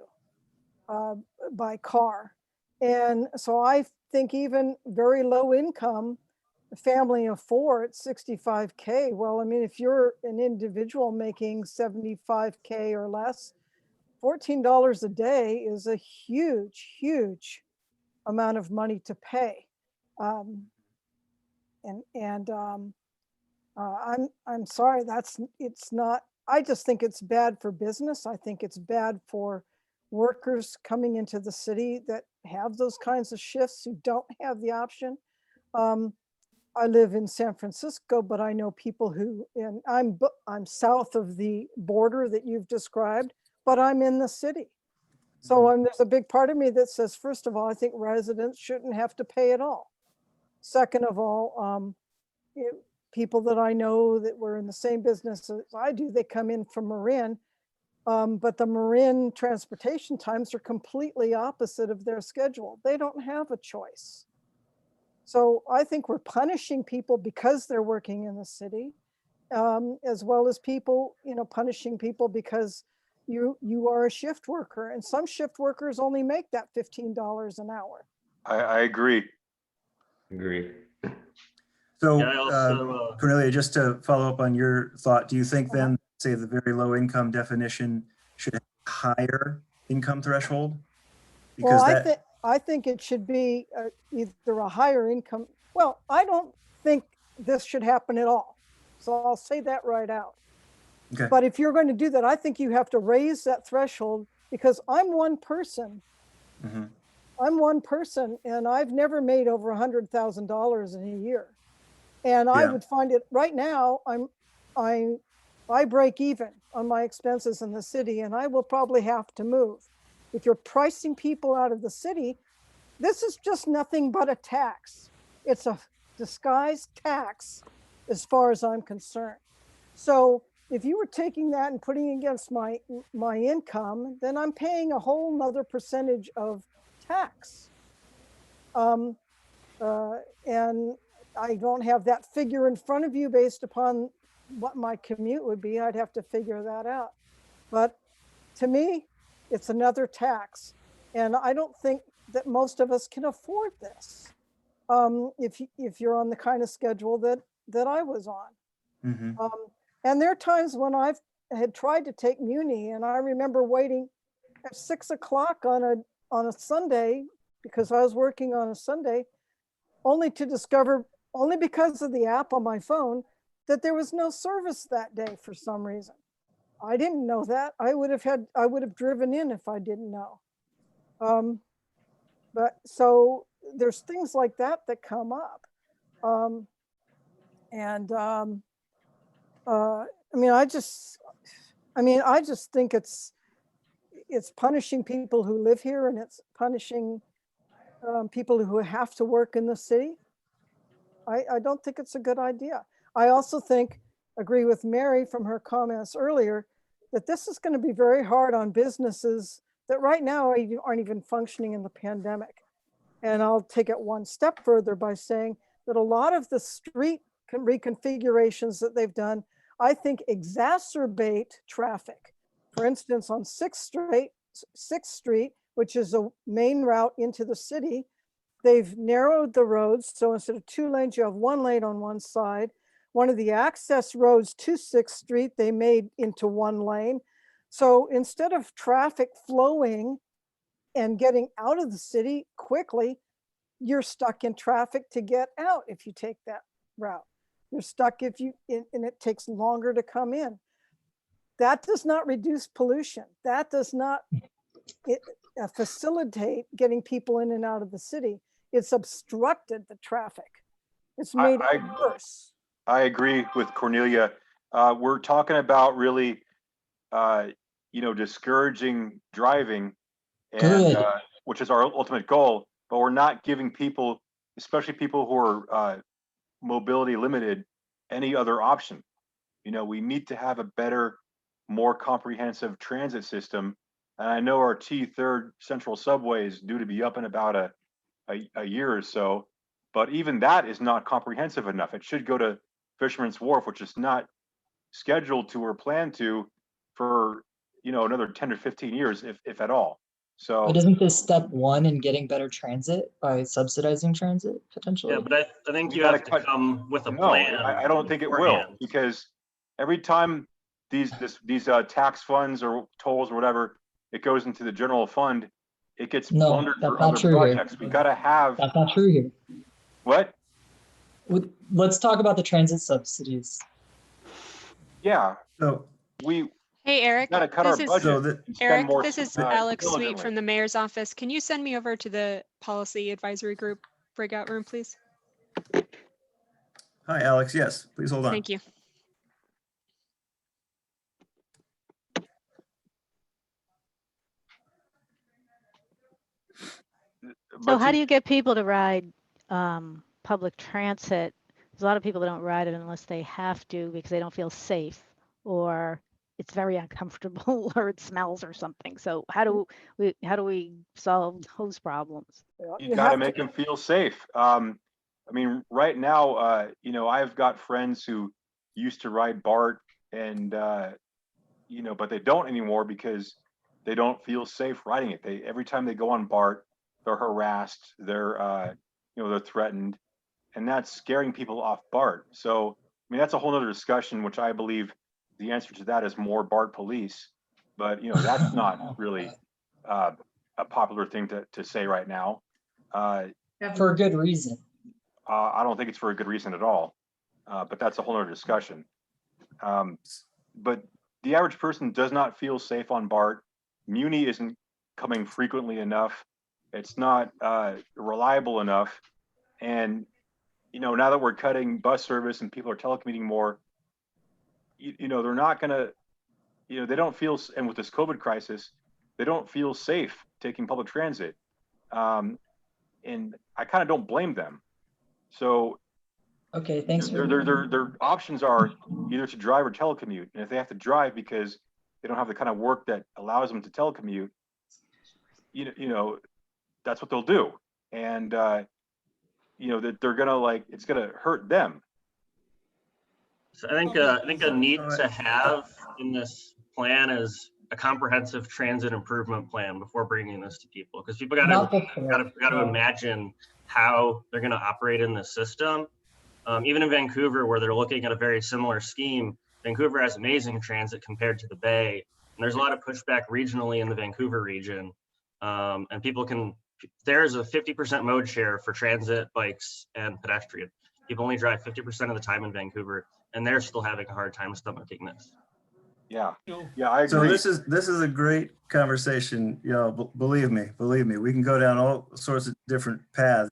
by car. And so I think even very low income, a family of 4 at 65K, well, I mean, if you're an individual making 75K or less, $14 a day is a huge, huge amount of money to pay. I'm sorry, it's not, I just think it's bad for business. I think it's bad for workers coming into the city that have those kinds of shifts who don't have the option. I live in San Francisco, but I know people who, and I'm south of the border that you've described, but I'm in the city. So there's a big part of me that says, first of all, I think residents shouldn't have to pay at all. Second of all, people that I know that were in the same business as I do, they come in from Marin, but the Marin transportation times are completely opposite of their schedule. They don't have a choice. So I think we're punishing people because they're working in the city, as well as people, punishing people because you are a shift worker, and some shift workers only make that $15 an hour. I agree. Agree. So Yeah, I also, Cornelia, just to follow up on your thought, do you think then, say the very low income definition should have a higher income threshold? Because Well, I think it should be either a higher income. Well, I don't think this should happen at all. So I'll say that right out. Okay. But if you're going to do that, I think you have to raise that threshold, because I'm one person I'm one person and I've never made over $100,000 in a year. And I Yeah. would find it right now, I break even on my expenses in the city and I will probably have to move. If you're pricing people out of the city, this is just nothing but a tax. It's a disguised tax as far as I'm concerned. So if you were taking that and putting it against my income, then I'm paying a whole nother percentage of tax. And I don't have that figure in front of you based upon what my commute would be. I'd have to figure that out. But to me, it's another tax. And I don't think that most of us can afford this. If you're on the kind of schedule that I was on. Mhm. And there are times when I've had tried to take Muni and I remember waiting at 6 o'clock on a Sunday because I was working on a Sunday, only to discover, only because of the app on my phone, that there was no service that day for some reason. I didn't know that. I would have driven in if I didn't know. But so there's things like that that come up. I just think it's punishing people who live here and it's punishing people who have to work in the city. I don't think it's a good idea. I also agree with Mary from her comments earlier, that this is going to be very hard on businesses that right now aren't even functioning in the pandemic. And I'll take it one step further by saying that a lot of the street reconfigurations that they've done, I think exacerbate traffic. For instance, on 6th Street, which is a main route into the city, they've narrowed the roads. So instead of 2 lanes, you have 1 lane on one side. One of the access roads to 6th Street, they made into 1 lane. So instead of traffic flowing and getting out of the city quickly, you're stuck in traffic to get out if you take that route. You're stuck and it takes longer to come in. That does not reduce pollution. That does not facilitate getting people in and out of the city. It's obstructed the traffic. It's made it worse. I agree with Cornelia. We're talking about really, discouraging driving, and which is our ultimate goal. But we're not giving people, especially people who are mobility limited, any other option. We need to have a better, more comprehensive transit system. And I know our T3 Central Subway is due to be up in about a year or so, but even that is not comprehensive enough. It should go to Fisherman's Wharf, which is not scheduled to or planned to for another 10 to 15 years, if at all. So But isn't this step one in getting better transit by subsidizing transit potentially? Yeah, but I think you have to come with a plan. I don't think it will, because every time these tax funds or tolls or whatever, it goes into the general fund, it gets plundered for other projects. We got to have. That's not true here. What? Let's talk about the transit subsidies. Yeah. So Hey, Eric. Got to cut our budget. Eric, this is Alex Sweet from the mayor's office. Can you send me over to the policy advisory group breakout room, please? Hi, Alex. Yes, please hold on. Thank you. So how do you get people to ride public transit? There's a lot of people that don't ride it unless they have to because they don't feel safe, or it's very uncomfortable, or it smells or something. So how do we solve those problems? You got to make them feel safe. Right now, I've got friends who used to ride BART, and but they don't anymore because they don't feel safe riding it. Every time they go on BART, they're harassed, they're threatened, and that's scaring people off BART. So that's a whole other discussion, which I believe the answer to that is more BART police. But that's not really a popular thing to say right now. For a good reason. I don't think it's for a good reason at all. But that's a whole other discussion. But the average person does not feel safe on BART. Muni isn't coming frequently enough. It's not reliable enough. And, you know, now that we're cutting bus service and people are telecommuting more, you know, they're not going to, you know, they don't feel, and with this COVID crisis, they don't feel safe taking public transit. And I kind of don't blame them. So Okay, thanks. their options are either to drive or telecommute. And if they have to drive because they don't have the kind of work that allows them to telecommute, you know, that's what they'll do. And, you know, that they're going to like, it's going to hurt them. So I think a need to have in this plan is a comprehensive transit improvement plan before bringing this to people, because people got to imagine how they're going to operate in the system. Even in Vancouver, where they're looking at a very similar scheme, Vancouver has amazing transit compared to the Bay, and there's a lot of pushback regionally in the Vancouver region. And people can, there's a 50% mode share for transit, bikes, and pedestrian. People only drive 50% of the time in Vancouver, and they're still having a hard time stomaching this. Yeah, yeah, I agree. So this is a great conversation. You know, believe me, we can go down all sorts of different paths.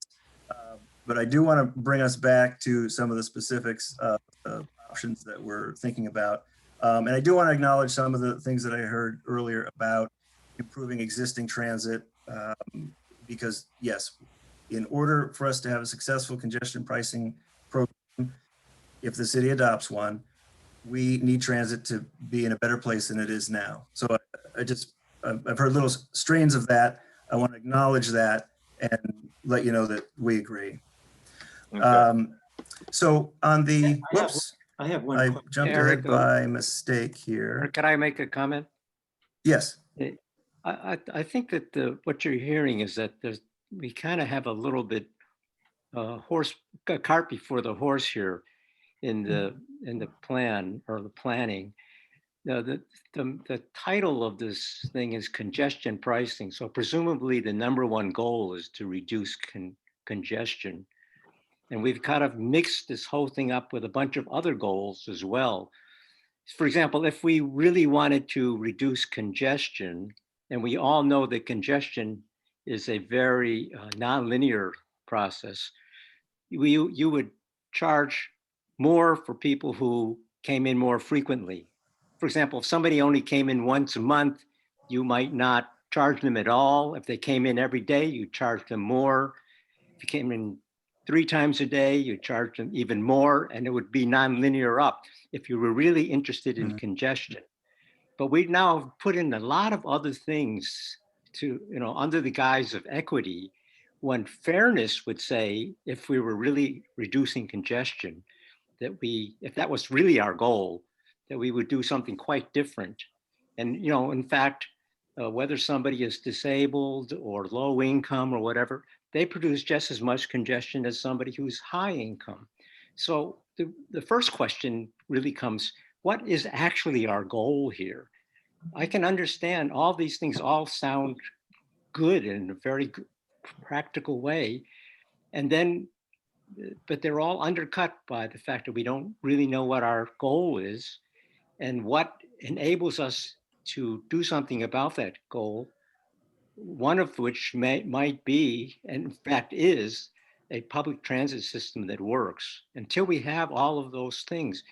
But I do want to bring us back to some of the specifics of options that we're thinking about. And I do want to acknowledge some of the things that I heard earlier about improving existing transit. Because yes, in order for us to have a successful congestion pricing program, if the city adopts one, we need transit to be in a better place than it is now. So I've heard little strains of that. I want to acknowledge that and let you know that we agree. Okay. So on the, whoops, I have one. I jumped ahead by mistake here. Can I make a comment? Yes. I think that what you're hearing is that we kind of have a little bit cart before the horse here in the plan or the planning. Now, the title of this thing is congestion pricing. So presumably the number one goal is to reduce congestion. And we've kind of mixed this whole thing up with a bunch of other goals as well. For example, if we really wanted to reduce congestion, and we all know that congestion is a very nonlinear process, you would charge more for people who came in more frequently. For example, if somebody only came in once a month, you might not charge them at all. If they came in every day, you charge them more. If you came in 3 times a day, you charge them even more, and it would be nonlinear up if you were really interested in congestion. But we now put in a lot of other things to, you know, under the guise of equity, when fairness would say, if we were really reducing congestion, that if that was really our goal, that we would do something quite different. And, you know, in fact, whether somebody is disabled or low income or whatever, they produce just as much congestion as somebody who's high income. So the first question really comes, what is actually our goal here? I can understand all these things all sound good in a very practical way. And then, but they're all undercut by the fact that we don't really know what our goal is and what enables us to do something about that goal. One of which might be, and in fact is, a public transit system that works. Until we have all of those things,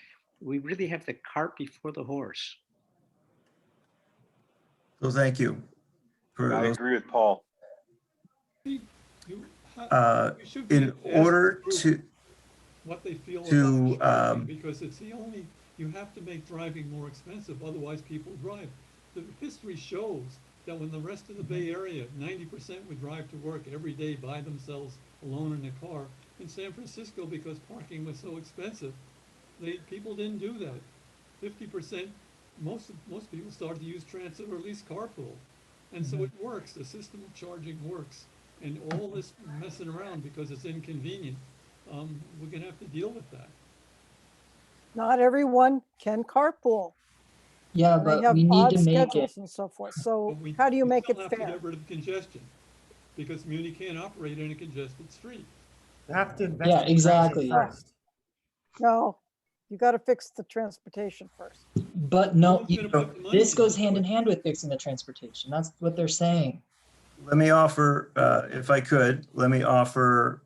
we really have the cart before the horse. So thank you. I agree with Paul. In order to what they feel about driving, because it's the only, you have to make driving more expensive, otherwise people drive. The history shows that when the rest of the Bay Area, 90% would drive to work every day by themselves alone in a car. In San Francisco, because parking was so expensive, people didn't do that. 50%, most people started to use transit or at least carpool. And so it works, the system of charging works. And all this messing around because it's inconvenient, we're gonna have to deal with that. Not everyone can carpool. Yeah, and but they have we need odd to make schedules it. and so forth. So how do you make it We still have to fair? get rid of congestion because community can't operate in a congested street. You have to invest Yeah, in exactly. transit first. No, you got to fix the transportation first. But no, this goes hand in hand with fixing the transportation. That's what they're saying. let me offer, if I could, let me offer,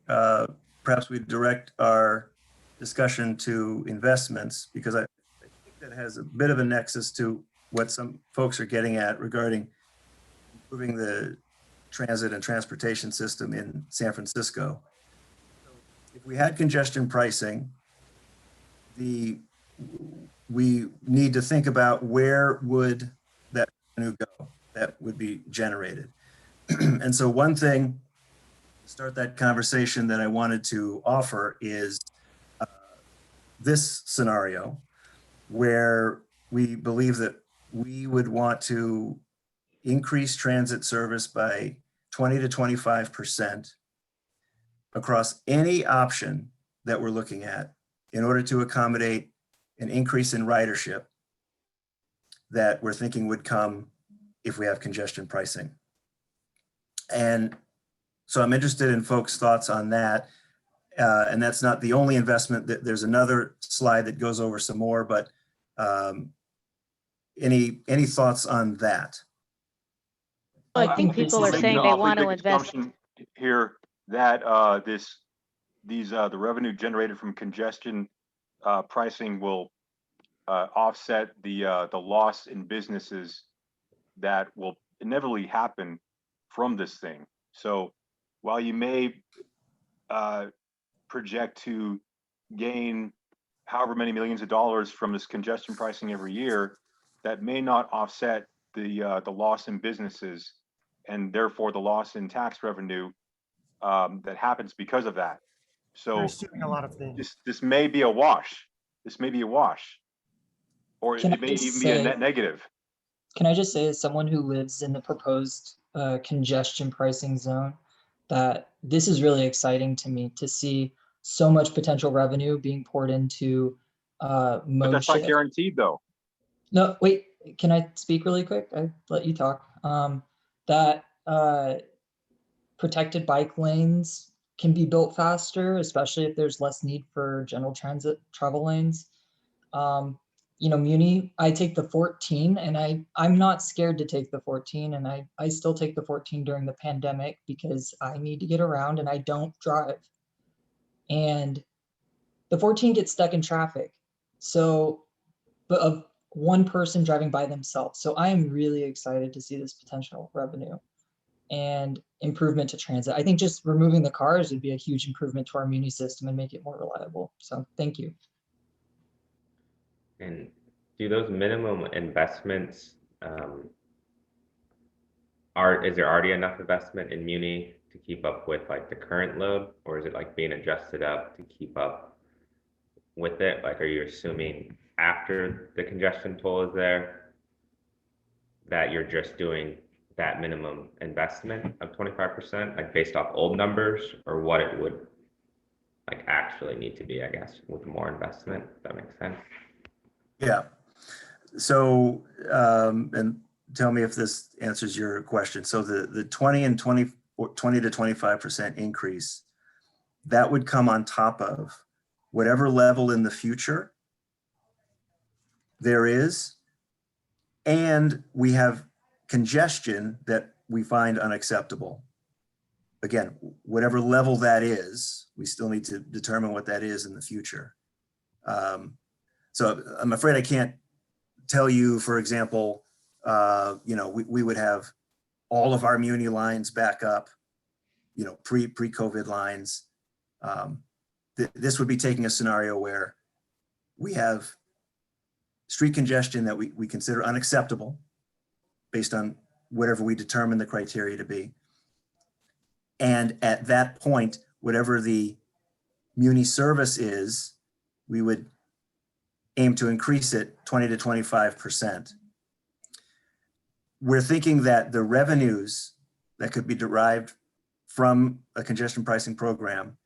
perhaps we direct our discussion to investments, because I think that has a bit of a nexus to what some folks are getting at regarding improving the transit and transportation system in San Francisco. If we had congestion pricing, we need to think about where would that revenue go that would be generated. And so one thing to start that conversation that I wanted to offer is this scenario where we believe that we would want to increase transit service by 20 to 25% across any option that we're looking at in order to accommodate an increase in ridership that we're thinking would come if we have congestion pricing. And so I'm interested in folks' thoughts on that. And that's not the only investment. There's another slide that goes over some more, but any thoughts on that? I think people are saying they want to invest. Here that the revenue generated from congestion pricing will offset the loss in businesses that will inevitably happen from this thing. So while you may project to gain however many millions of dollars from this congestion pricing every year, that may not offset the loss in businesses and therefore the loss in tax revenue that happens because of that. So assuming a lot of things. This may be a wash. This may be a wash, or Can it I may just even be a say- net negative. Can I just say, as someone who lives in the proposed congestion pricing zone, that this is really exciting to me to see so much potential revenue being poured into But mode that's not shift. guaranteed, though. No, wait, can I speak really quick? I let you talk. That protected bike lanes can be built faster, especially if there's less need for general transit travel lanes. You know, Muni, I take the 14 and I'm not scared to take the 14, and I still take the 14 during the pandemic because I need to get around and I don't drive. And the 14 gets stuck in traffic. So, but of one person driving by themselves. So I am really excited to see this potential revenue and improvement to transit. I think just removing the cars would be a huge improvement to our Muni system and make it more reliable. So thank you. And do those minimum investments, is there already enough investment in Muni to keep up with like the current load, or is it like being adjusted up to keep up with it? Like, are you assuming after the congestion toll is there that you're just doing that minimum investment of 25%, like based off old numbers, or what it would like actually need to be, I guess, with more investment, if that makes sense? Yeah. So, and tell me if this answers your question. So the 20 to 25% increase, that would come on top of whatever level in the future there is. And we have congestion that we find unacceptable. Again, whatever level that is, we still need to determine what that is in the future. So I'm afraid I can't tell you, for example, you know, we would have all of our Muni lines back up, you know, pre-COVID lines. This would be taking a scenario where we have street congestion that we consider unacceptable based on whatever we determine the criteria to be. And at that point, whatever the Muni service is, we would aim to increase it 20 to 25%. We're thinking that the revenues that could be derived from a congestion pricing program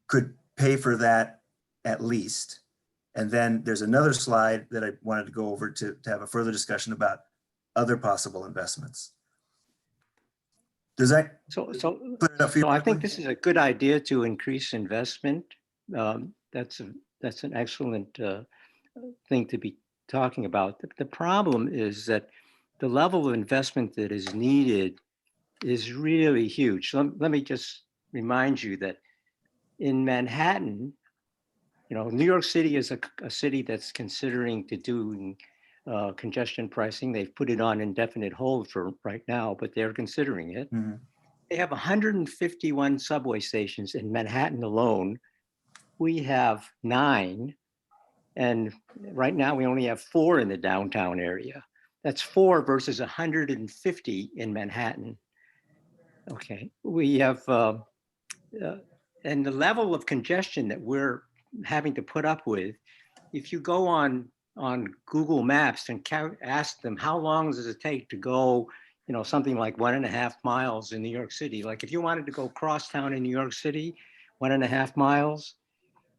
could pay for that at least. And then there's another slide that I wanted to go over to have a further discussion about other possible investments. Does that So I think this is a good idea to increase investment. That's an excellent thing to be talking about. The problem is that the level of investment that is needed is really huge. Let me just remind you that in Manhattan, New York City is a city that's considering to doing congestion pricing. They've put it on indefinite hold for right now, but they're considering it. They have 151 subway stations in Manhattan alone. We have 9. And right now we only have 4 in the downtown area. That's 4 versus 150 in Manhattan. Okay, we have, and the level of congestion that we're having to put up with, if you go on Google Maps and ask them how long does it take to go, something like 1.5 miles in New York City. Like if you wanted to go crosstown in New York City, 1.5 miles,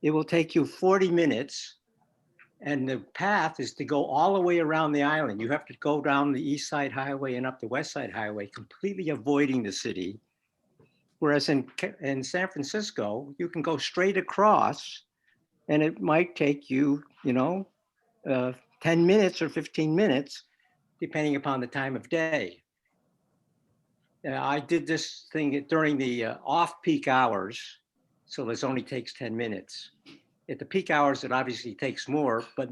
it will take you 40 minutes. And the path is to go all the way around the island. You have to go down the East Side Highway and up the West Side Highway, completely avoiding the city. Whereas in San Francisco, you can go straight across and it might take you, 10 minutes or 15 minutes, depending upon the time of day. I did this thing during the off-peak hours, so this only takes 10 minutes. At the peak hours, it obviously takes more, but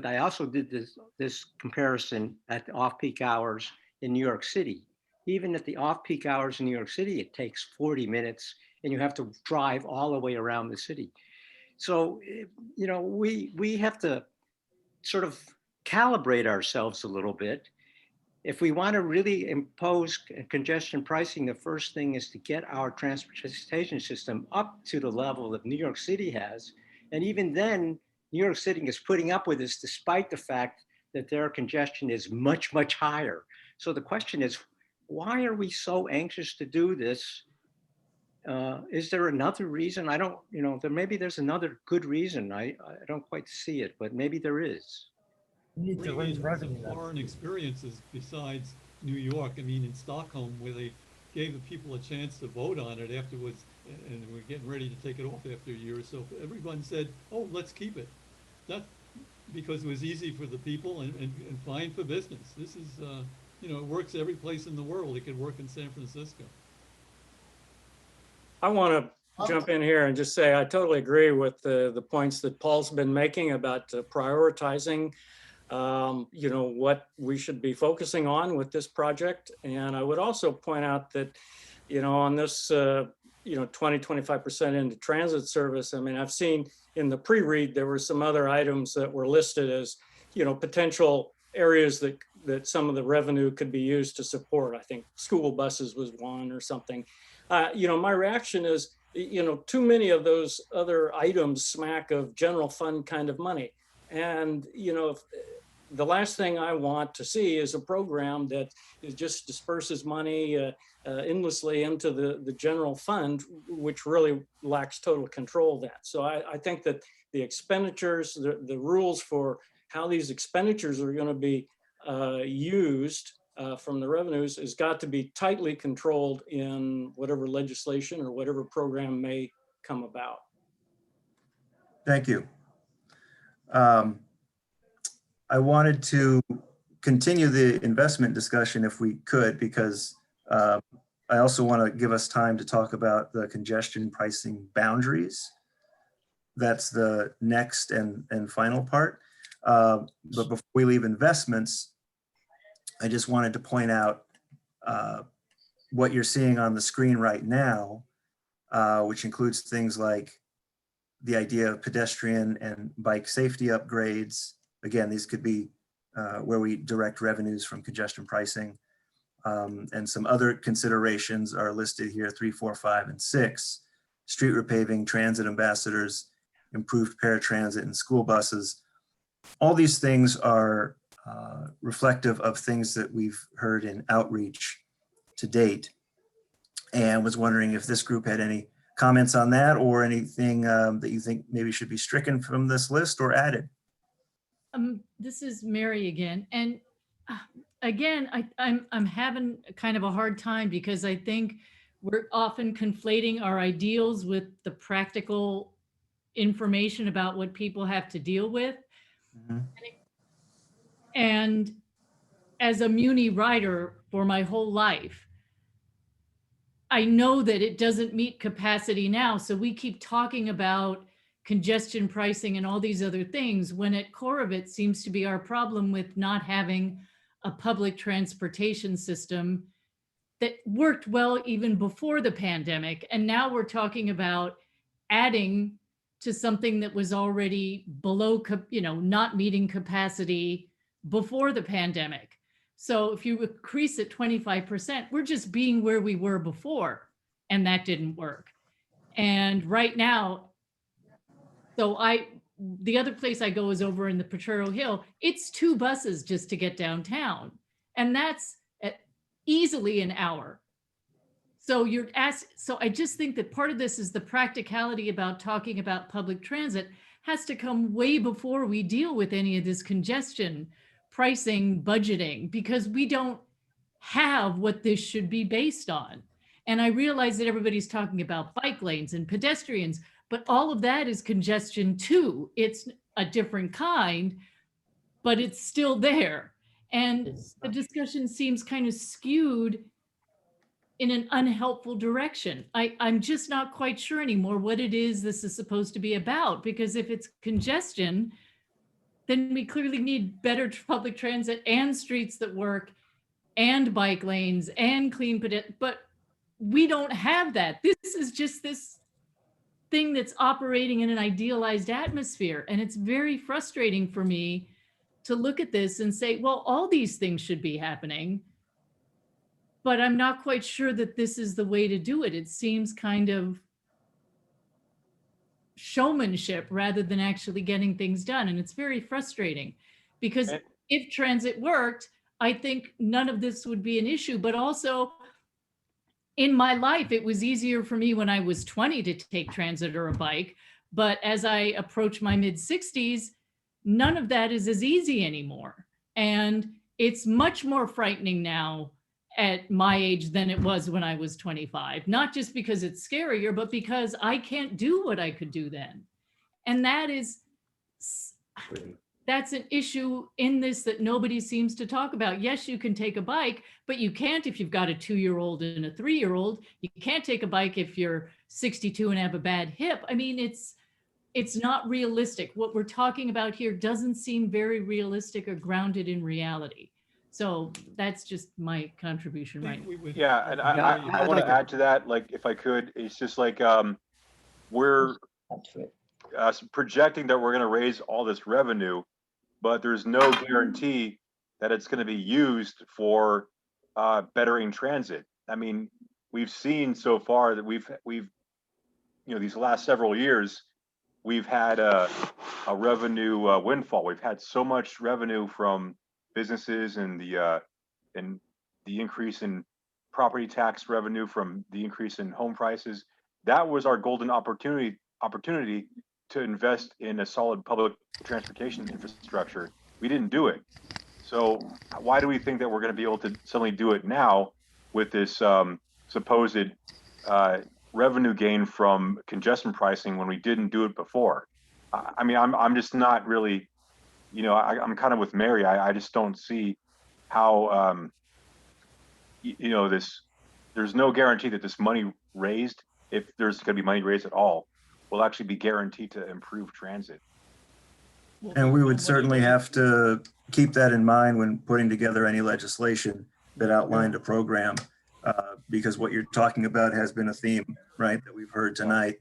I also did this comparison at the off-peak hours in New York City. Even at the off-peak hours in New York City, it takes 40 minutes and you have to drive all the way around the city. So, we have to sort of calibrate ourselves a little bit. If we want to really impose congestion pricing, the first thing is to get our transportation system up to the level that New York City has. And even then, New York City is putting up with this despite the fact that their congestion is much, much higher. So the question is, why are we so anxious to do this? Is there another reason? I don't, maybe there's another good reason. I don't quite see it, but maybe there is. We need to raise revenue. Foreign experiences besides New York. I mean, in Stockholm, where they gave the people a chance to vote on it afterwards, and we're getting ready to take it off after a year or so. Everyone said, "Oh, let's keep it." That's because it was easy for the people and fine for business. This is, it works every place in the world. It could work in San Francisco. I want to jump in here and just say I totally agree with the points that Paul's been making about prioritizing, what we should be focusing on with this project. And I would also point out that, on this, 20-25% into transit service, I mean, I've seen in the pre-read, there were some other items that were listed as, potential areas that some of the revenue could be used to support. I think school buses was one or something. My reaction is, too many of those other items smack of general fund kind of money. And, the last thing I want to see is a program that just disperses money endlessly into the general fund, which really lacks total control of that. So I think that the expenditures, the rules for how these expenditures are going to be used from the revenues has got to be tightly controlled in whatever legislation or whatever program may come about. Thank you. I wanted to continue the investment discussion if we could, because I also want to give us time to talk about the congestion pricing boundaries. That's the next and final part. But before we leave investments, I just wanted to point out what you're seeing on the screen right now, which includes things like the idea of pedestrian and bike safety upgrades. Again, these could be where we direct revenues from congestion pricing. And some other considerations are listed here, 3, 4, 5, and 6. Street repaving, transit ambassadors, improved paratransit and school buses. All these things are reflective of things that we've heard in outreach to date. And was wondering if this group had any comments on that or anything that you think maybe should be stricken from this list or added. This is Mary again. And again, I'm having kind of a hard time because I think we're often conflating our ideals with the practical information about what people have to deal with. Mm-hmm. And as a muni rider for my whole life, I know that it doesn't meet capacity now. So we keep talking about congestion pricing and all these other things, when at core of it seems to be our problem with not having a public transportation system that worked well even before the pandemic. And now we're talking about adding to something that was already below, not meeting capacity before the pandemic. So if you increase it 25%, we're just being where we were before, and that didn't work. And right now, the other place I go is over in the Potrero Hill. It's 2 buses just to get downtown. And that's easily an hour. So so I just think that part of this is the practicality about talking about public transit has to come way before we deal with any of this congestion, pricing, budgeting, because we don't have what this should be based on. And I realize that everybody's talking about bike lanes and pedestrians, but all of that is congestion too. It's a different kind, but it's still there. And the discussion seems kind of skewed in an unhelpful direction. I'm just not quite sure anymore what it is this is supposed to be about, because if it's congestion, then we clearly need better public transit and streets that work and bike lanes and clean pedestrian, but we don't have that. This is just this thing that's operating in an idealized atmosphere. And it's very frustrating for me to look at this and say, well, all these things should be happening, but I'm not quite sure that this is the way to do it. It seems kind of showmanship rather than actually getting things done. And it's very frustrating, because if transit worked, I think none of this would be an issue. But also in my life, it was easier for me when I was 20 to take transit or a bike. But as I approach my mid-60s, none of that is as easy anymore. And it's much more frightening now at my age than it was when I was 25, not just because it's scarier, but because I can't do what I could do then. And that's an issue in this that nobody seems to talk about. Yes, you can take a bike, but you can't if you've got a 2-year-old and a 3-year-old. You can't take a bike if you're 62 and have a bad hip. I mean, it's not realistic. What we're talking about here doesn't seem very realistic or grounded in reality. So that's just my contribution right now. Yeah, and I want to add to that, like, if I could, it's just like we're projecting that we're going to raise all this revenue, but there's no guarantee that it's going to be used for bettering transit. I mean, we've seen so far that we've these last several years, we've had a revenue windfall. We've had so much revenue from businesses and the increase in property tax revenue from the increase in home prices. That was our golden opportunity to invest in a solid public transportation infrastructure. We didn't do it. So why do we think that we're going to be able to suddenly do it now with this supposed revenue gain from congestion pricing when we didn't do it before? I mean, I'm just not really, I'm kind of with Mary. I just don't see how, there's no guarantee that this money raised, if there's going to be money raised at all, will actually be guaranteed to improve transit. And we would certainly have to keep that in mind when putting together any legislation that outlined a program, because what you're talking about has been a theme, right, that we've heard tonight.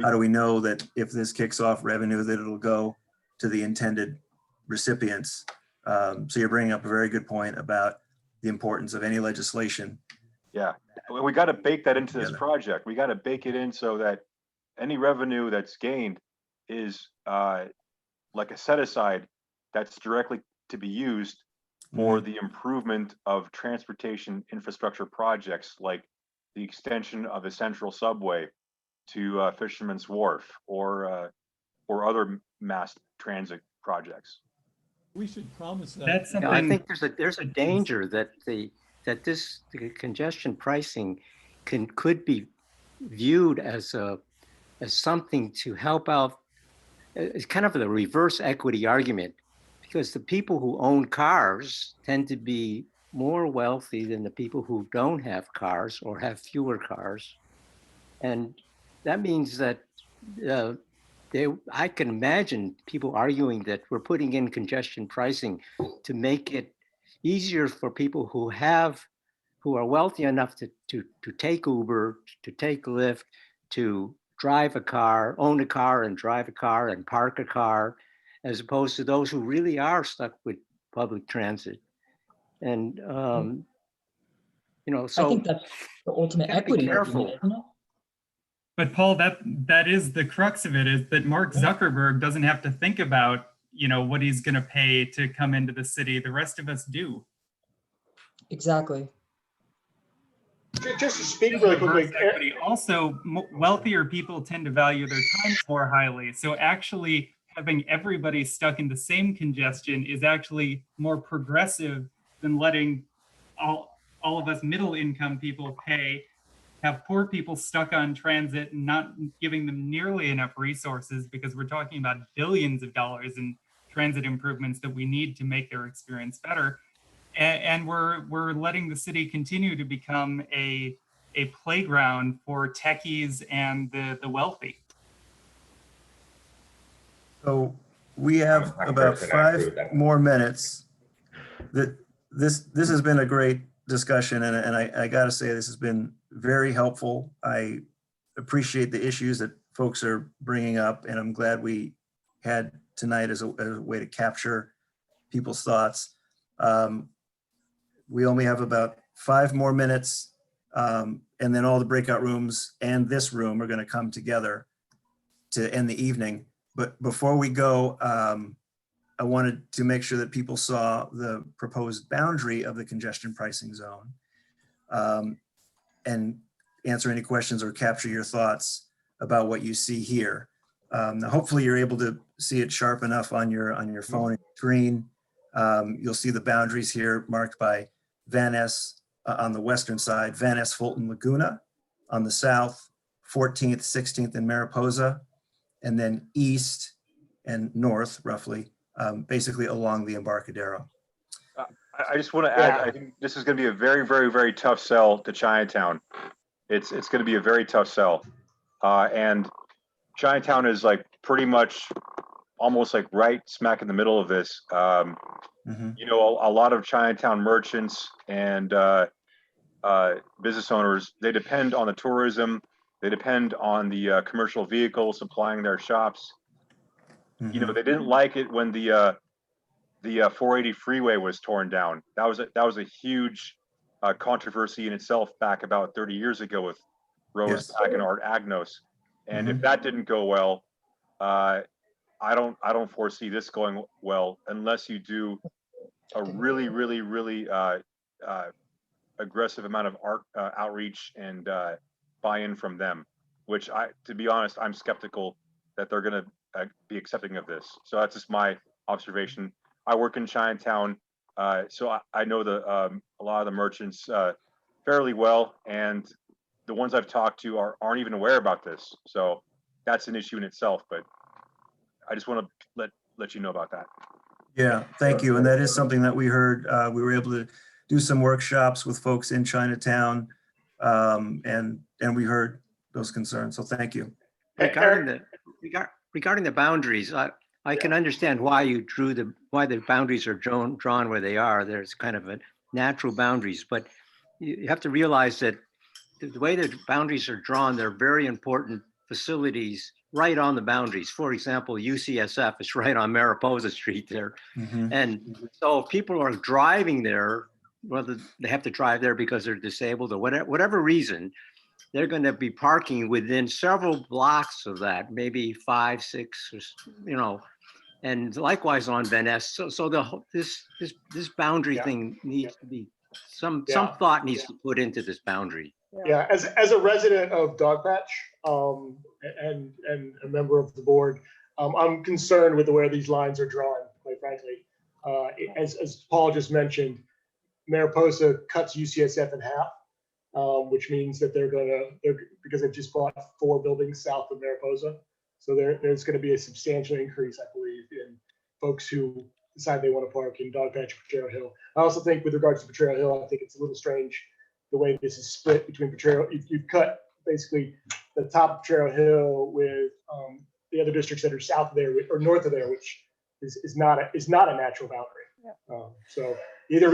How do we know that if this kicks off revenue, that it'll go to the intended recipients? So you're bringing up a very good point about the importance of any legislation. Yeah, we got to bake that into this project. We got to bake it in so that any revenue that's gained is like a set aside that's directly to be used for the improvement of transportation infrastructure projects, like the extension of the Central Subway to Fisherman's Wharf or other mass transit projects. We should promise that. I think there's a danger that the congestion pricing could be viewed as something to help out. It's kind of the reverse equity argument, because the people who own cars tend to be more wealthy than the people who don't have cars or have fewer cars. And that means that I can imagine people arguing that we're putting in congestion pricing to make it easier for people who are wealthy enough to take Uber, to take Lyft, to drive a car, own a car and drive a car and park a car, as opposed to those who really are stuck with public transit. And, so I think that's the ultimate gotta be equity careful. argument, isn't it? But Paul, that is the crux of it, is that Mark Zuckerberg doesn't have to think about, what he's going to pay to come into the city. The rest of us do. Exactly. Just to speak really quickly. Equity. Also, wealthier people tend to value their time more highly. So actually having everybody stuck in the same congestion is actually more progressive than letting all of us middle income people have poor people stuck on transit and not giving them nearly enough resources, because we're talking about billions of dollars in transit improvements that we need to make their experience better. And we're letting the city continue to become a playground for techies and the wealthy. So we have about 5 more minutes. This has been a great discussion, and I got to say this has been very helpful. I appreciate the issues that folks are bringing up, and I'm glad we had tonight as a way to capture people's thoughts. We only have about 5 more minutes, and then all the breakout rooms and this room are going to come together to end the evening. But before we go, I wanted to make sure that people saw the proposed boundary of the congestion pricing zone, and answer any questions or capture your thoughts about what you see here. Now, hopefully you're able to see it sharp enough on your phone and screen. You'll see the boundaries here marked by Van Ness on the western side, Van Ness, Fulton, Laguna on the south, 14th, 16th, and Mariposa, and then east and north, roughly, basically along the Embarcadero. I just want to add, I think this is going to be a very, very, very tough sell to Chinatown. It's going to be a very tough sell. And Chinatown is like pretty much almost like right smack in the middle of this. A lot of Chinatown merchants and business owners, they depend on the tourism. They depend on the commercial vehicles supplying their shops. They didn't like it when the 480 freeway was torn down. That was a huge controversy in itself back about 30 years ago with Rose Pack and Art Agnos. And if that didn't go well, I don't foresee this going well unless you do a really, really, really aggressive amount of outreach and buy-in from them, which to be honest, I'm skeptical that they're going to be accepting of this. So that's just my observation. I work in Chinatown, so I know a lot of the merchants fairly well, and the ones I've talked to aren't even aware about this. So that's an issue in itself, but I just want to let you know about that. Yeah, thank you. And that is something that we heard. We were able to do some workshops with folks in Chinatown, and we heard those concerns. So thank you. Regarding the boundaries, I can understand why the boundaries are drawn where they are. There's kind of a natural boundaries, but you have to realize that the way the boundaries are drawn, they're very important facilities right on the boundaries. For example, UCSF is right on Mariposa Street there. And so if people are driving there, whether they have to drive there because they're disabled or whatever reason, they're going to be parking within several blocks of that, maybe 5, 6, or, and likewise on Van Ness. So this boundary thing needs to be some thought needs to put into this boundary. Yeah, as a resident of Dogpatch and a member of the board, I'm concerned with the way these lines are drawn, quite frankly. As Paul just mentioned, Mariposa cuts UCSF in half, which means that because they've just bought 4 buildings south of Mariposa. So there's going to be a substantial increase, I believe, in folks who decide they want to park in Dogpatch or Potrero Hill. I also think with regards to Potrero Hill, I think it's a little strange the way this is split between Potrero. You've cut basically the top of Potrero Hill with the other districts that are south of there or north of there, which is not a natural boundary. Yeah. So either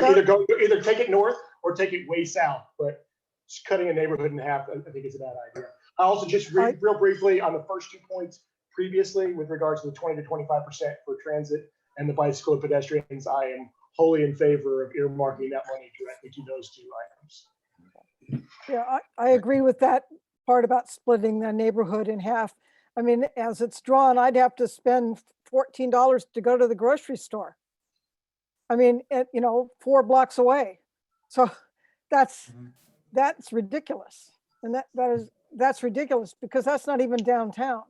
take it north or take it way south, but just cutting a neighborhood in half, I think is a bad idea. I also just real briefly on the first 2 points previously with regards to the 20 to 25% for transit and the bicycle and pedestrians, I am wholly in favor of earmarking that money directly to those 2 items. Yeah, I agree with that part about splitting the neighborhood in half. I mean, as it's drawn, I'd have to spend $14 to go to the grocery store. I mean, 4 blocks away. So that's ridiculous. And that's ridiculous because that's not even downtown.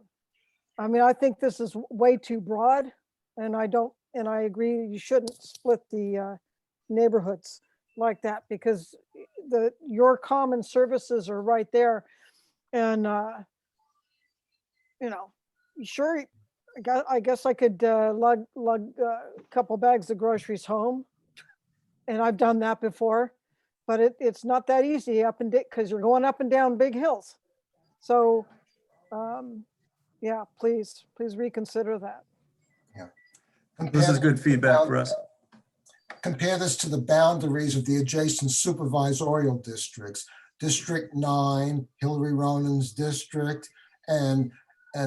I mean, I think this is way too broad, and I agree you shouldn't split the neighborhoods like that because your common services are right there. And sure, I guess I could lug a couple bags of groceries home, and I've done that before, but it's not that easy because you're going up and down big hills. So yeah, please reconsider that. Yeah. This is good feedback for us. Compare this to the boundaries of the adjacent supervisorial districts, District 9, Hillary Ronan's district, and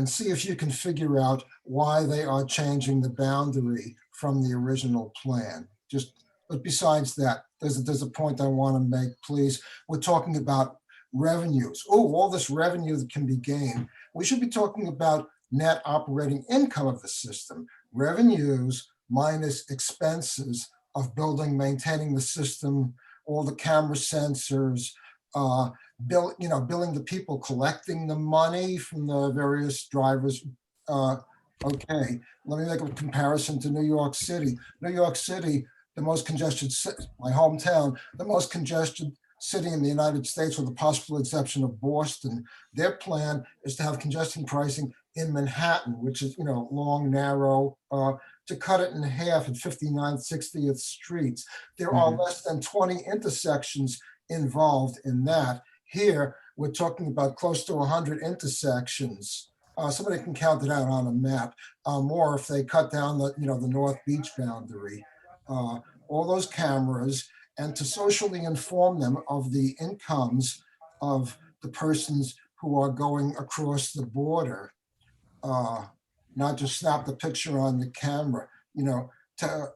see if you can figure out why they are changing the boundary from the original plan. But besides that, there's a point I want to make, please. We're talking about revenues. Oh, all this revenue that can be gained. We should be talking about net operating income of the system. Revenues minus expenses of maintaining the system, all the camera sensors, billing the people collecting the money from the various drivers. Okay, let me make a comparison to New York City. New York City, the most congested city, my hometown, the most congested city in the United States with the possible exception of Boston. Their plan is to have congestion pricing in Manhattan, which is, long, narrow, to cut it in half at 59th, 60th streets. There are less than 20 intersections involved in that. Here, we're talking about close to 100 intersections. Somebody can count it out on a map, more if they cut down the North Beach boundary. All those cameras, and to socially inform them of the incomes of the persons who are going across the border, not just snap the picture on the camera, to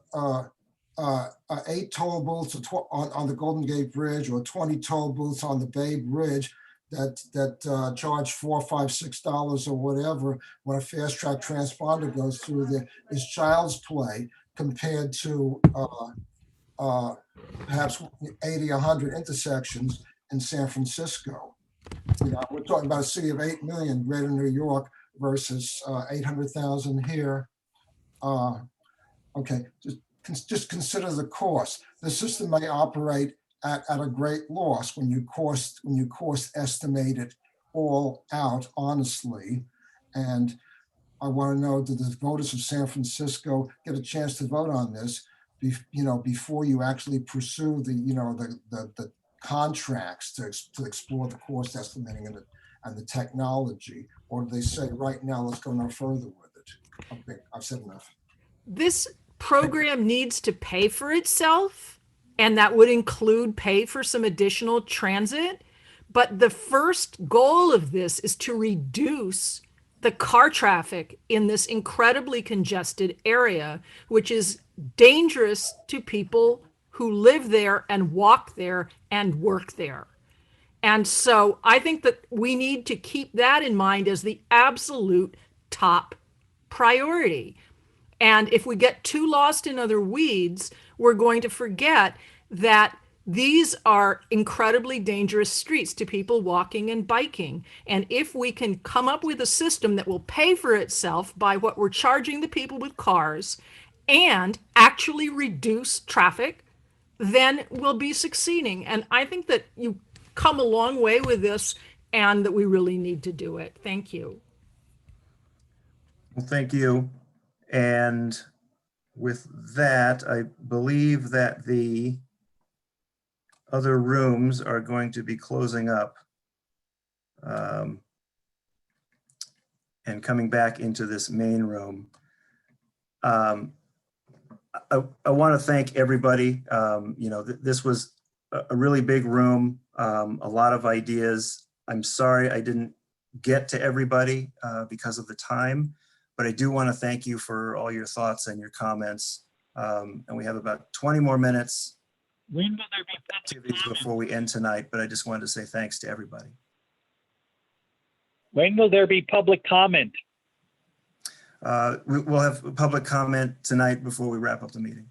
8 toll booths on the Golden Gate Bridge or 20 toll booths on the Bay Bridge that charge $4, $5, $6 or whatever when a fast track transponder goes through there is child's play compared to perhaps 80, 100 intersections in San Francisco. We're talking about a city of 8 million, Greater New York versus 800,000 here. Okay, just consider the cost. The system may operate at a great loss when you cost estimate it all out honestly. And I want to know, did the voters of San Francisco get a chance to vote on this? Before you actually pursue the contracts to explore the cost estimating and the technology, or do they say right now let's go no further with it? Okay, I've said enough. This program needs to pay for itself, and that would include pay for some additional transit. But the first goal of this is to reduce the car traffic in this incredibly congested area, which is dangerous to people who live there and walk there and work there. And so I think that we need to keep that in mind as the absolute top priority. And if we get too lost in other weeds, we're going to forget that these are incredibly dangerous streets to people walking and biking. And if we can come up with a system that will pay for itself by what we're charging the people with cars and actually reduce traffic, then we'll be succeeding. And I think that you come a long way with this and that we really need to do it. Thank you. Well, thank you. And with that, I believe that the other rooms are going to be closing up and coming back into this main room. I want to thank everybody. This was a really big room, a lot of ideas. I'm sorry I didn't get to everybody because of the time, but I do want to thank you for all your thoughts and your comments. And we have about 20 more minutes When will there be activities before we end tonight, but I just wanted to say thanks to everybody. When will there be public comment? We'll have public comment tonight before we wrap up the meeting.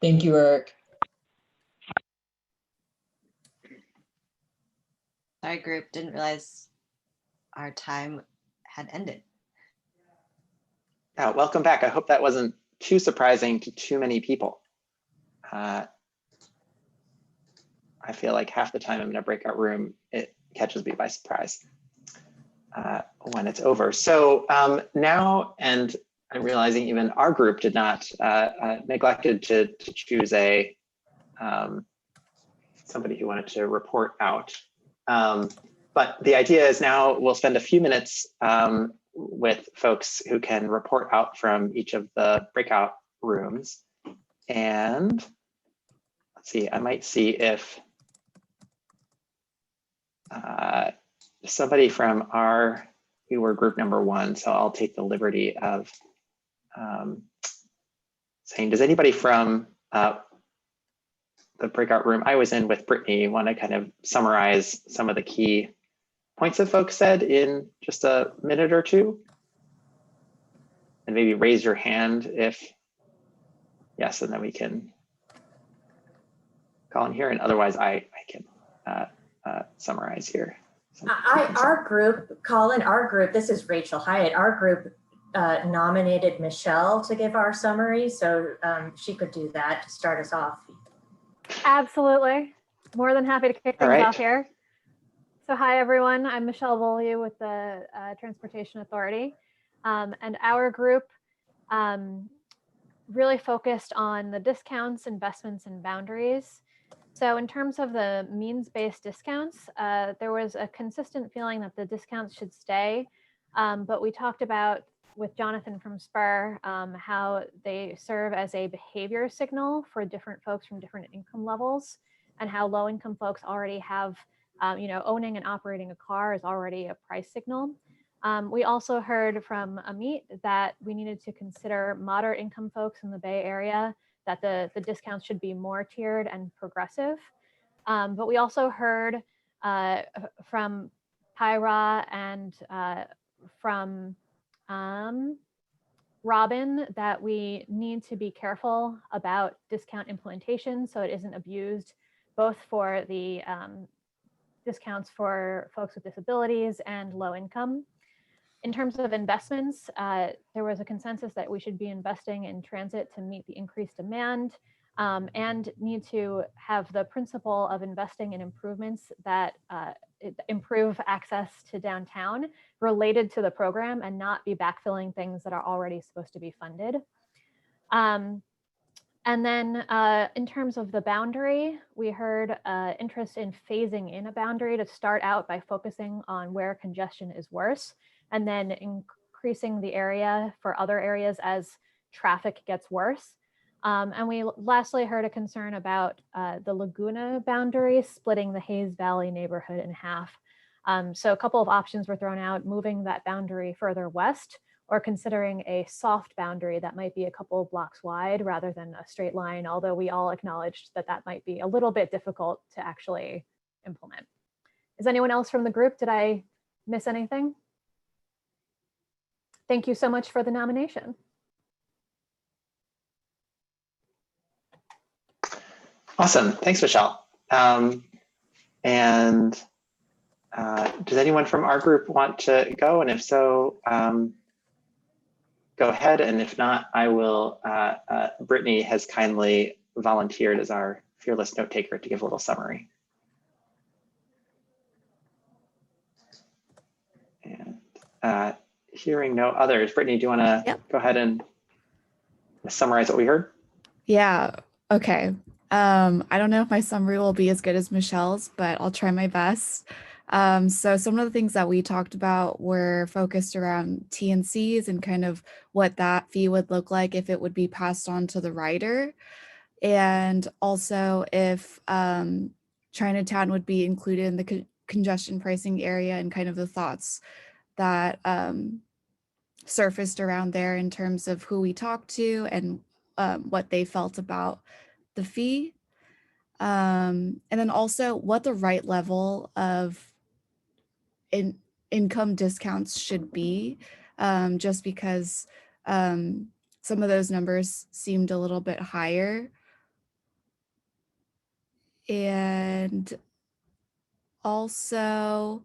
Thank you, Eric. Sorry, group, didn't realize our time had ended. Welcome back. I hope that wasn't too surprising to too many people. I feel like half the time I'm in a breakout room, it catches me by surprise when it's over. So now, and I'm realizing even our group did not neglected to choose a somebody who wanted to report out. But the idea is now we'll spend a few minutes with folks who can report out from each of the breakout rooms. And let's see, I might see if somebody from we were group number 1, so I'll take the liberty of saying, does anybody from the breakout room I was in with Brittany want to kind of summarize some of the key points that folks said in just a minute or two? And maybe raise your hand if yes, and then we can call in here, and otherwise I can summarize here. Our group, Colin, this is Rachel Hyatt, our group nominated Michelle to give our summary, so she could do that to start us off. Absolutely. More than happy to kick things right. off here. So hi, everyone. I'm Michelle Beaulieu with the Transportation Authority. And our group really focused on the discounts, investments, and boundaries. So in terms of the means-based discounts, there was a consistent feeling that the discounts should stay. But we talked about with Jonathan from Spur, how they serve as a behavior signal for different folks from different income levels, and how low-income folks already have, owning and operating a car is already a price signal. We also heard from Amit that we needed to consider moderate income folks in the Bay Area, that the discounts should be more tiered and progressive. But we also heard from Pyra and from Robin that we need to be careful about discount implementation so it isn't abused, both for the discounts for folks with disabilities and low income. In terms of investments, there was a consensus that we should be investing in transit to meet the increased demand, and need to have the principle of investing in improvements that improve access to downtown related to the program and not be backfilling things that are already supposed to be funded. And then in terms of the boundary, we heard interest in phasing in a boundary to start out by focusing on where congestion is worse, and then increasing the area for other areas as traffic gets worse. And we lastly heard a concern about the Laguna boundary splitting the Hayes Valley neighborhood in half. So a couple of options were thrown out: moving that boundary further west, or considering a soft boundary that might be a couple of blocks wide rather than a straight line, although we all acknowledged that that might be a little bit difficult to actually implement. Is anyone else from the group? Did I miss anything? Thank you so much for the nomination. Awesome. Thanks, Michelle. And does anyone from our group want to go? And if so, go ahead. And if not, I will. Brittany has kindly volunteered as our fearless note taker to give a little summary. And hearing no others, Brittany, do you want to go ahead and summarize what we heard? Yeah. Okay. I don't know if my summary will be as good as Michelle's, but I'll try my best. So some of the things that we talked about were focused around TNCs and kind of what that fee would look like if it would be passed on to the rider. And also if Chinatown would be included in the congestion pricing area, and kind of the thoughts that surfaced around there in terms of who we talked to and what they felt about the fee. And then also what the right level of income discounts should be, just because some of those numbers seemed a little bit higher. And also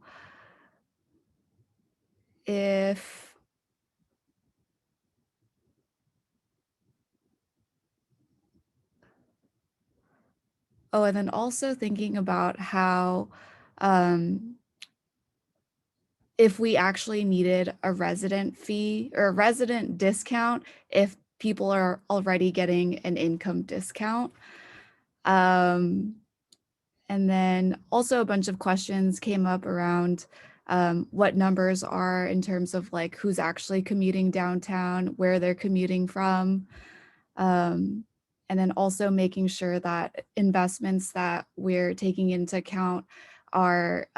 if and then also thinking about how if we actually needed a resident fee or a resident discount if people are already getting an income discount. And then also a bunch of questions came up around what numbers are in terms of like who's actually commuting downtown, where they're commuting from. And then also making sure that investments that we're taking into account are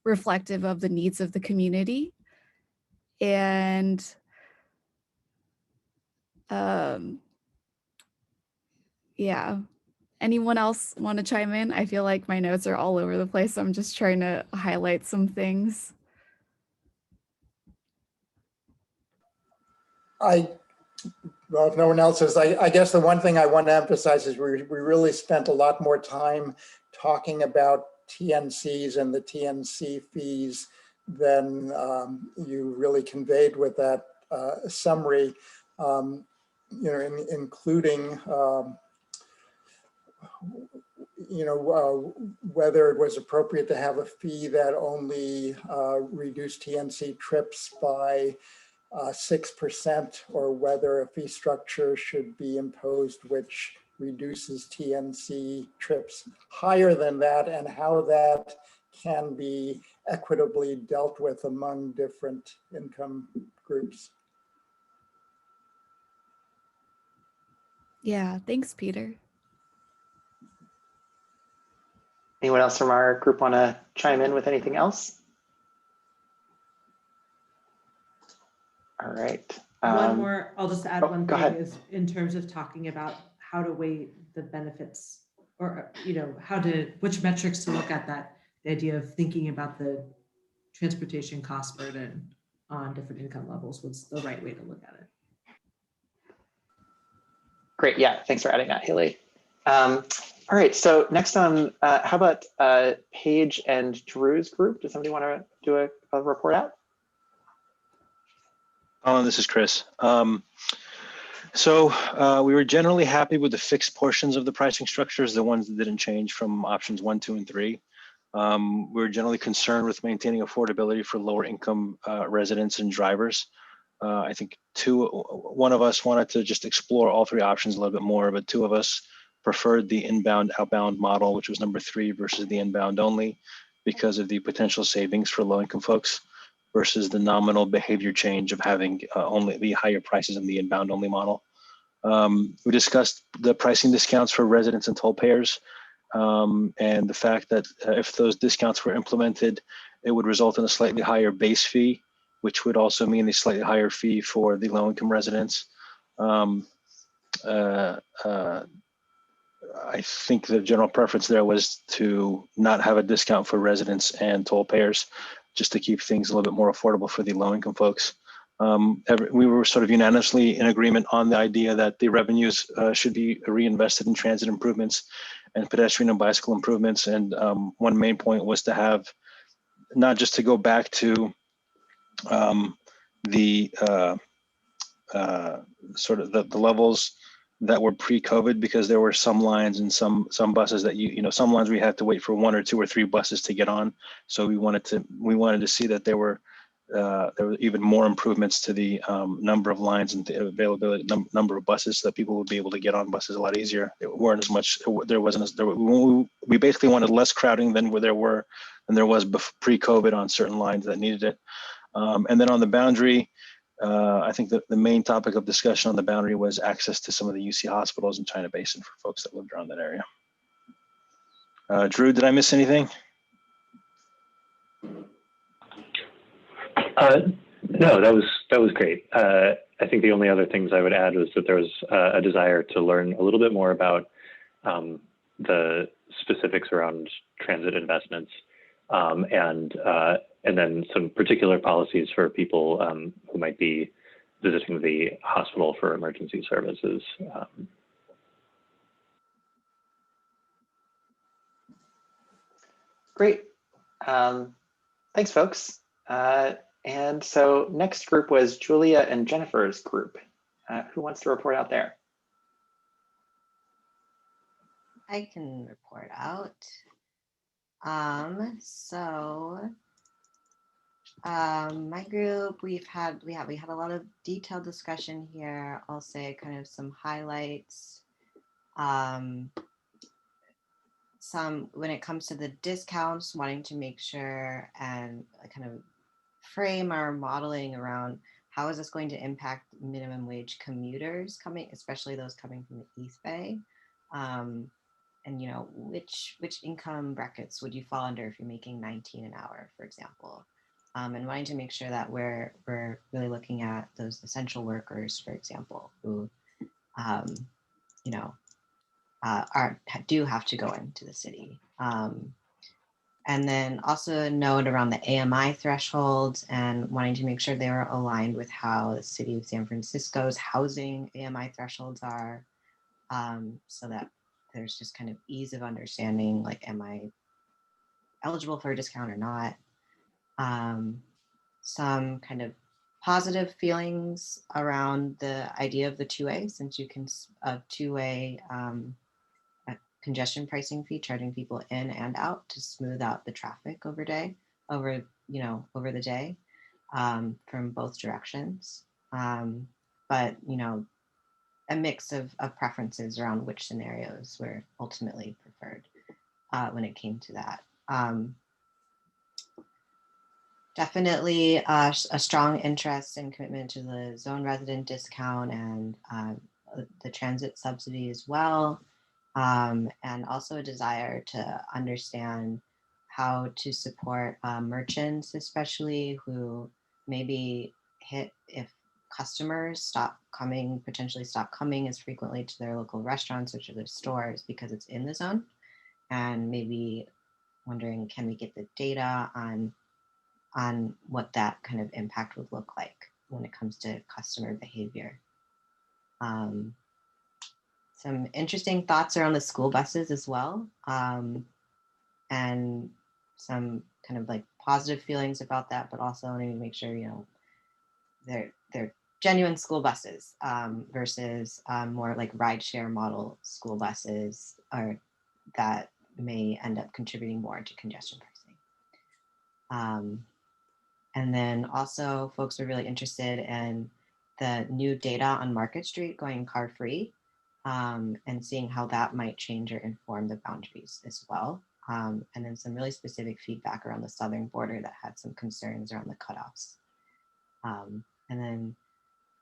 reflective of the needs of the community. And yeah, anyone else want to chime in? I feel like my notes are all over the place, so I'm just trying to highlight some things. Well, if no one else is, I guess the one thing I want to emphasize is we really spent a lot more time talking about TNCs and the TNC fees than you really conveyed with that summary, including whether it was appropriate to have a fee that only reduced TNC trips by 6%, or whether a fee structure should be imposed which reduces TNC trips higher than that, and how that can be equitably dealt with among different income groups. Yeah, thanks, Peter. Anyone else from our group want to chime in with anything else? All right. One more, I'll just add one go thing ahead. is in terms of talking about how to weigh the benefits, or, which metrics to look at, that the idea of thinking about the transportation cost burden on different income levels was the right way to look at it. Great, yeah, thanks for adding that, Haley. All right, so next on, how about Paige and Drew's group? Does somebody want to do a report out? This is Chris. So we were generally happy with the fixed portions of the pricing structures, the ones that didn't change from options 1, 2, and 3. We were generally concerned with maintaining affordability for lower income residents and drivers. I think one of us wanted to just explore all 3 options a little bit more, but 2 of us preferred the inbound outbound model, which was number 3, versus the inbound only, because of the potential savings for low income folks versus the nominal behavior change of having only the higher prices in the inbound only model. We discussed the pricing discounts for residents and toll payers, and the fact that if those discounts were implemented, it would result in a slightly higher base fee, which would also mean a slightly higher fee for the low income residents. I think the general preference there was to not have a discount for residents and toll payers, just to keep things a little bit more affordable for the low income folks. We were sort of unanimously in agreement on the idea that the revenues should be reinvested in transit improvements and pedestrian and bicycle improvements. And one main point was to have, not just to go back to the sort of the levels that were pre-COVID, because there were some lines and some buses that some lines we had to wait for 1 or 2 or 3 buses to get on. So we wanted to see that there were there were even more improvements to the number of lines and the availability number of buses, so that people would be able to get on buses a lot easier. It weren't as much. There wasn't as we basically wanted less crowding than there was pre-COVID on certain lines that needed it. And then on the boundary, I think that the main topic of discussion on the boundary was access to some of the UC hospitals in China Basin for folks that lived around that area. Drew, did I miss anything? No, that was great. I think the only other things I would add was that there was a desire to learn a little bit more about the specifics around transit investments, and then some particular policies for people who might be visiting the hospital for emergency services. Great. Thanks, folks. And so next group was Julia and Jennifer's group. Who wants to report out there? I can report out. My group, we had a lot of detailed discussion here. I'll say kind of some highlights. Some, when it comes to the discounts, wanting to make sure and kind of frame our modeling around how is this going to impact minimum wage commuters coming, especially those coming from the East Bay. And you know, which income brackets would you fall under if you're making 19 an hour, for example? And wanting to make sure that we're really looking at those essential workers, for example, who you know, do have to go into the city. And then also a note around the AMI thresholds and wanting to make sure they are aligned with how the city of San Francisco's housing AMI thresholds are, so that there's just kind of ease of understanding, like, am I eligible for a discount or not? Some kind of positive feelings around the idea of the 2A, since you can, 2A congestion pricing fee, charging people in and out to smooth out the traffic over the day from both directions. But, you know, a mix of preferences around which scenarios were ultimately preferred when it came to that. Definitely a strong interest and commitment to the zone resident discount and the transit subsidy as well. And also a desire to understand how to support merchants, especially who maybe hit if customers potentially stop coming as frequently to their local restaurants or to their stores because it's in the zone, and maybe wondering, can we get the data on what that kind of impact would look like when it comes to customer behavior. Some interesting thoughts around the school buses as well, and some kind of like positive feelings about that, but also wanting to make sure, you know, they're genuine school buses versus more like rideshare model school buses that may end up contributing more to congestion pricing. And then also folks are really interested in the new data on Market Street going car free, and seeing how that might change or inform the boundaries as well. And then some really specific feedback around the southern border that had some concerns around the cutoffs. And then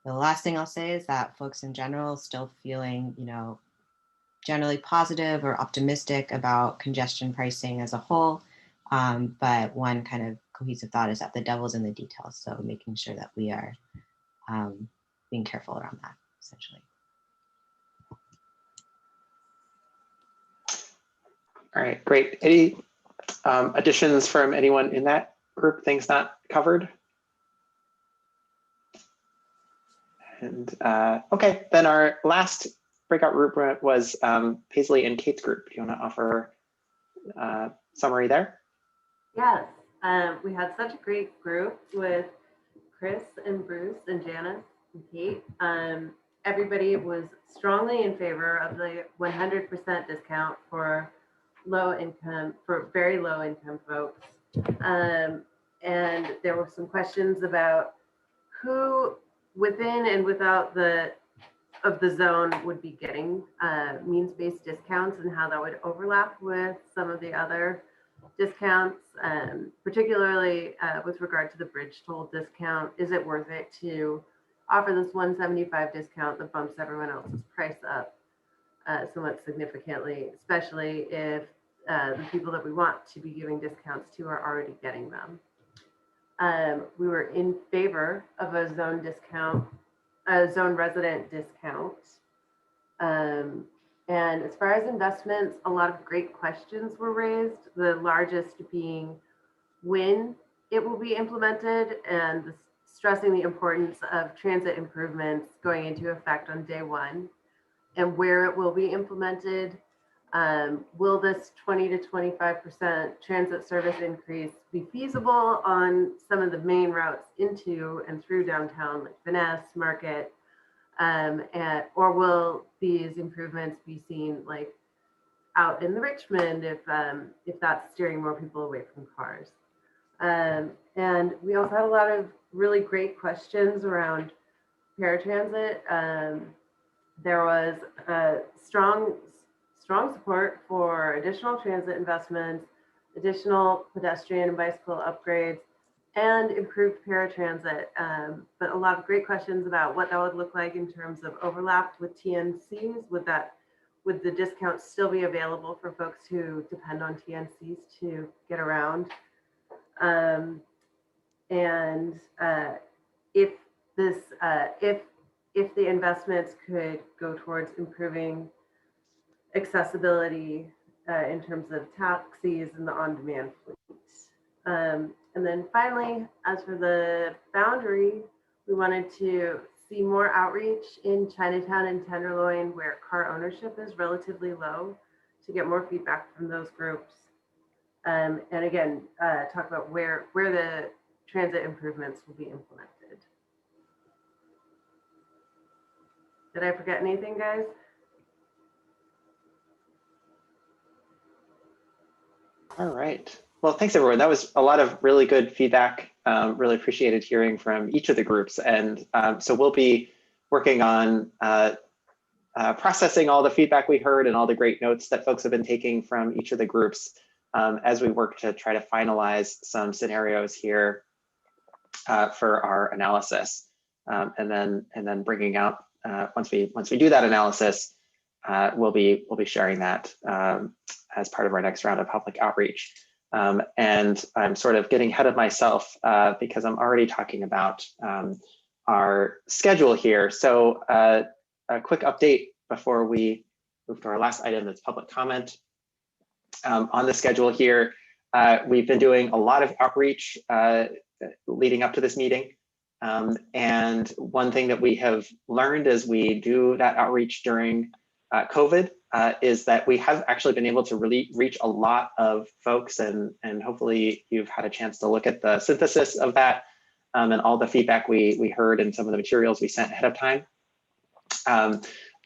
the last thing I'll say is that folks in general still feeling, you know, generally positive or optimistic about congestion pricing as a whole. But one kind of cohesive thought is that the devil's in the details. So making sure that we are being careful around that, essentially. All right, great. Any additions from anyone in that group, things not covered? And okay, then our last breakout group was Paisley and Kate's group. Do you want to offer a summary there? Yes, we had such a great group with Chris and Bruce and Janice and Kate. Everybody was strongly in favor of the 100% discount for very low income folks. and there were some questions about who within and without the zone would be getting means-based discounts and how that would overlap with some of the other discounts, particularly with regard to the bridge toll discount. Is it worth it to offer this 175 discount that bumps everyone else's price up somewhat significantly, especially if the people that we want to be giving discounts to are already getting them? We were in favor of a zone discount, a zone resident discount. And as far as investments, a lot of great questions were raised, the largest being when it will be implemented and stressing the importance of transit improvements going into effect on day one and where it will be implemented. Will this 20 to 25% transit service increase be feasible on some of the main routes into and through downtown, like Finesse, Market? Or will these improvements be seen like out in the Richmond if that's steering more people away from cars? And we also had a lot of really great questions around paratransit. There was strong support for additional transit investments, additional pedestrian and bicycle upgrades, and improved paratransit. But a lot of great questions about what that would look like in terms of overlap with TNCs. Would the discounts still be available for folks who depend on TNCs to get around? And if the investments could go towards improving accessibility in terms of taxis and the on-demand fleet. And then finally, as for the boundary, we wanted to see more outreach in Chinatown and Tenderloin, where car ownership is relatively low, to get more feedback from those groups. And again, talk about where the transit improvements will be implemented. Did I forget anything, guys? All right. Well, thanks everyone. That was a lot of really good feedback. Really appreciated hearing from each of the groups. And so we'll be working on processing all the feedback we heard and all the great notes that folks have been taking from each of the groups as we work to try to finalize some scenarios here for our analysis. And then bringing out, once we do that analysis, we'll be sharing that as part of our next round of public outreach. And I'm sort of getting ahead of myself because I'm already talking about our schedule here. So a quick update before we move to our last item, that's public comment. On the schedule here, we've been doing a lot of outreach leading up to this meeting. And one thing that we have learned as we do that outreach during COVID is that we have actually been able to really reach a lot of folks, and hopefully you've had a chance to look at the synthesis of that and all the feedback we heard and some of the materials we sent ahead of time.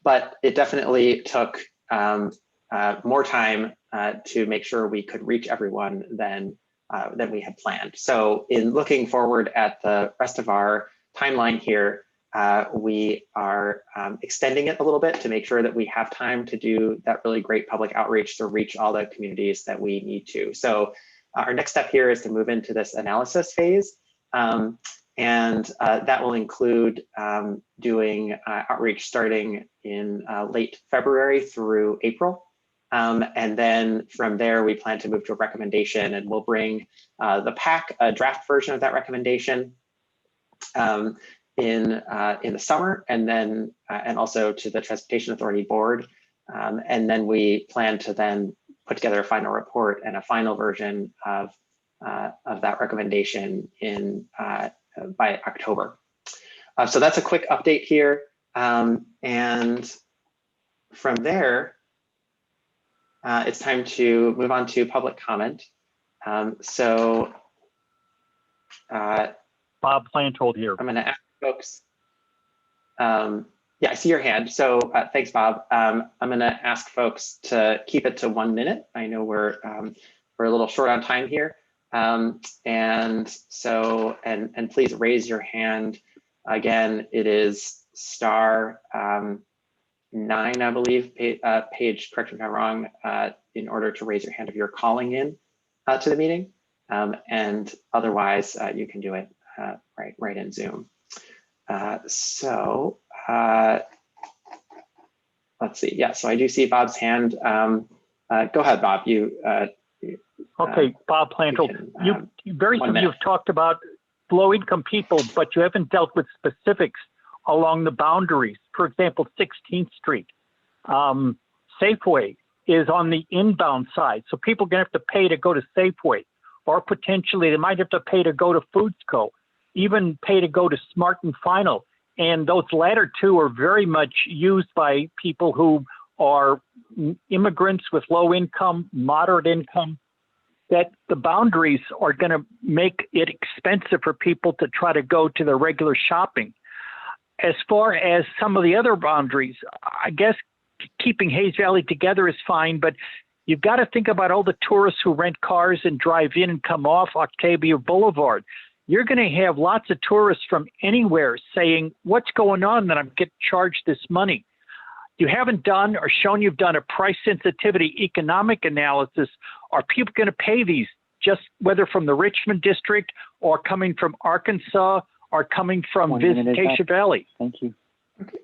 But it definitely took more time to make sure we could reach everyone than we had planned. So in looking forward at the rest of our timeline here, we are extending it a little bit to make sure that we have time to do that really great public outreach to reach all the communities that we need to. So our next step here is to move into this analysis phase. And that will include doing outreach starting in late February through April. And then from there, we plan to move to a recommendation, and we'll bring the PAC, a draft version of that recommendation in the summer, and then and also to the Transportation Authority Board. And then we plan to then put together a final report and a final version of that recommendation in by October. So that's a quick update here. And from there, it's time to move on to public comment. So Bob Plantold here. I'm going to ask folks. Yeah, I see your hand. So thanks, Bob. I'm going to ask folks to keep it to 1 minute. I know we're a little short on time here. And so, and please raise your hand. Again, it is star 9, I believe, page, correct me if I'm wrong, in order to raise your hand if you're calling in to the meeting. And otherwise, you can do it right in Zoom. So let's see. Yeah, so I do see Bob's hand. Go ahead, Bob. Okay, Bob Plantel, you've talked about low-income people, but you haven't dealt with specifics along the boundaries. For example, 16th Street. Safeway is on the inbound side, so people are going to have to pay to go to Safeway, or potentially they might have to pay to go to Foodsco, even pay to go to Smart and Final. And those latter two are very much used by people who are immigrants with low income, moderate income, that the boundaries are going to make it expensive for people to try to go to their regular shopping. As far as some of the other boundaries, I guess keeping Hayes Valley together is fine, but you've got to think about all the tourists who rent cars and drive in and come off Octavia Boulevard. You're going to have lots of tourists from anywhere saying, what's going on that I'm getting charged this money? You haven't done or shown you've done a price sensitivity economic analysis. Are people going to pay these, just whether from the Richmond district or coming from Arkansas or coming from Visitation Valley? Thank you. Okay.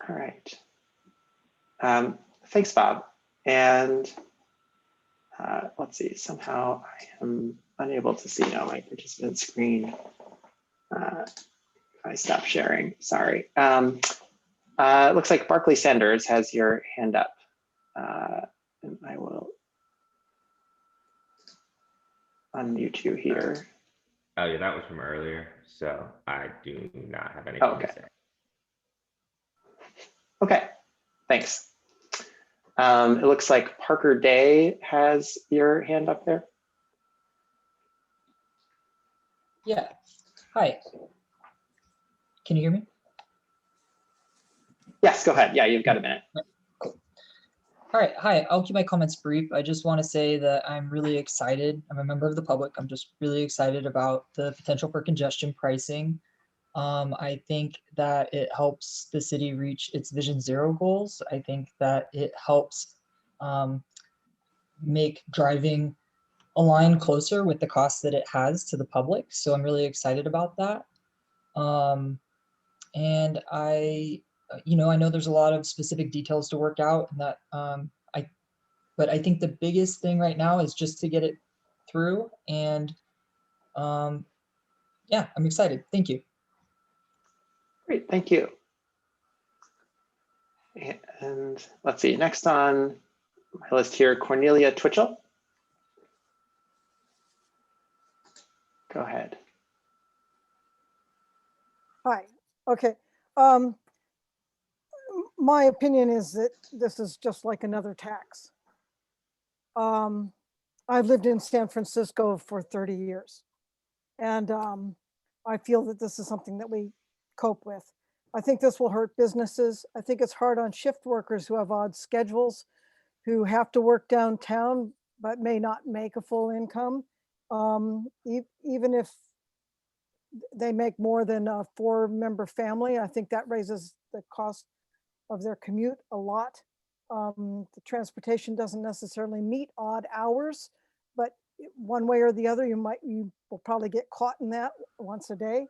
All right. Thanks, Bob. And let's see, somehow I am unable to see now my participant screen. I stopped sharing, sorry. It looks like Barclay Sanders has your hand up. And I will unmute you here. Oh yeah, that was from earlier, so I do not have anything to say. Okay, thanks. It looks like Parker Day has your hand up there. Yeah, hi. Can you hear me? Yes, go ahead. Yeah, you've got a minute. Cool. All right, hi, I'll keep my comments brief. I just want to say that I'm really excited. I'm a member of the public. I'm just really excited about the potential for congestion pricing. I think that it helps the city reach its Vision Zero goals. I think that it helps make driving align closer with the cost that it has to the public. So I'm really excited about that. And I know there's a lot of specific details to work out, and that but I think the biggest thing right now is just to get it through. And yeah, I'm excited. Thank you. Great, thank you. And let's see, next on my list here, Cornelia Twitchell. Go ahead. Hi. Okay. My opinion is that this is just like another tax. I've lived in San Francisco for 30 years, and I feel that this is something that we cope with. I think this will hurt businesses. I think it's hard on shift workers who have odd schedules, who have to work downtown but may not make a full income. Even if they make more than a 4-member family, I think that raises the cost of their commute a lot. The transportation doesn't necessarily meet odd hours, but one way or the other, you will probably get caught in that once a day.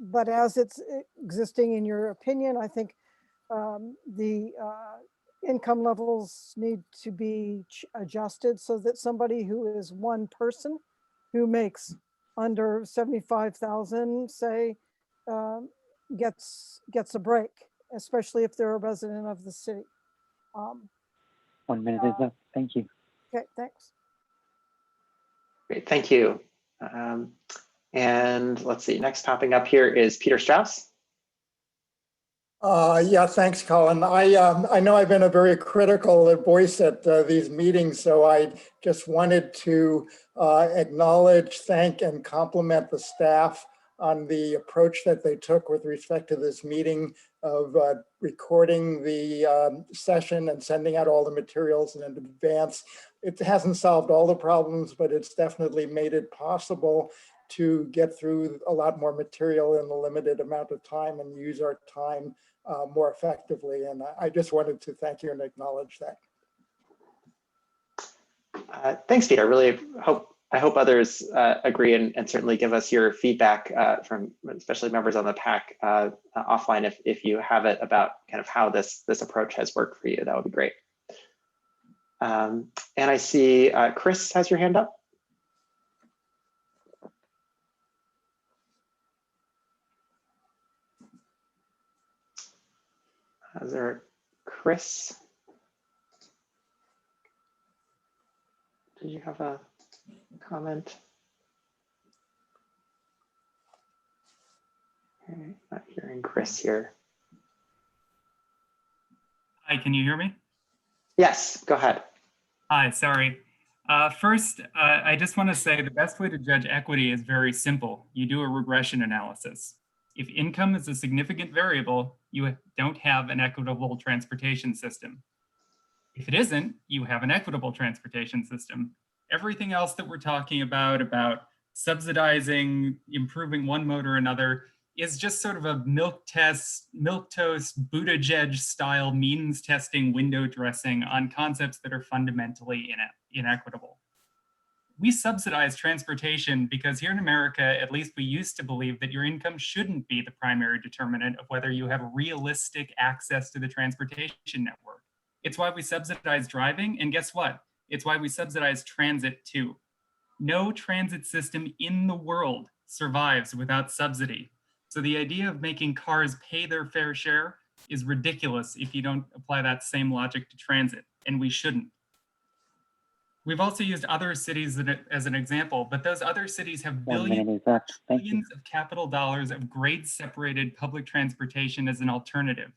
But as it's existing, in your opinion, I think the income levels need to be adjusted so that somebody who is one person who makes under 75,000, say, gets a break, especially if they're a resident of the city. 1 minute is up. Thank you. Okay, thanks. Great, thank you. And let's see, next popping up here is Peter Strauss. Yeah, thanks, Colin. I know I've been a very critical voice at these meetings, so I just wanted to acknowledge, thank, and compliment the staff on the approach that they took with respect to this meeting of recording the session and sending out all the materials in advance. It hasn't solved all the problems, but it's definitely made it possible to get through a lot more material in a limited amount of time and use our time more effectively. And I just wanted to thank you and acknowledge that. Thanks, Peter. I hope others agree and certainly give us your feedback from especially members on the PAC offline if you have it about kind of how this approach has worked for you. That would be great. And I see Chris has your hand up. Is there Chris? Did you have a comment? Okay, not hearing Chris here. Hi, can you hear me? Yes, go ahead. Hi, sorry. First, I just want to say the best way to judge equity is very simple. You do a regression analysis. If income is a significant variable, you don't have an equitable transportation system. If it isn't, you have an equitable transportation system. Everything else that we're talking about subsidizing, improving one mode or another, is just sort of a milquetoast, Buttigieg style means testing window dressing on concepts that are fundamentally inequitable. We subsidize transportation because here in America, at least we used to believe that your income shouldn't be the primary determinant of whether you have realistic access to the transportation network. It's why we subsidize driving, and guess what? It's why we subsidize transit too. No transit system in the world survives without subsidy. So the idea of making cars pay their fair share is ridiculous if you don't apply that same logic to transit, and we shouldn't. We've also used other cities as an example, but those other cities have billions of capital dollars of grade-separated public transportation as an alternative.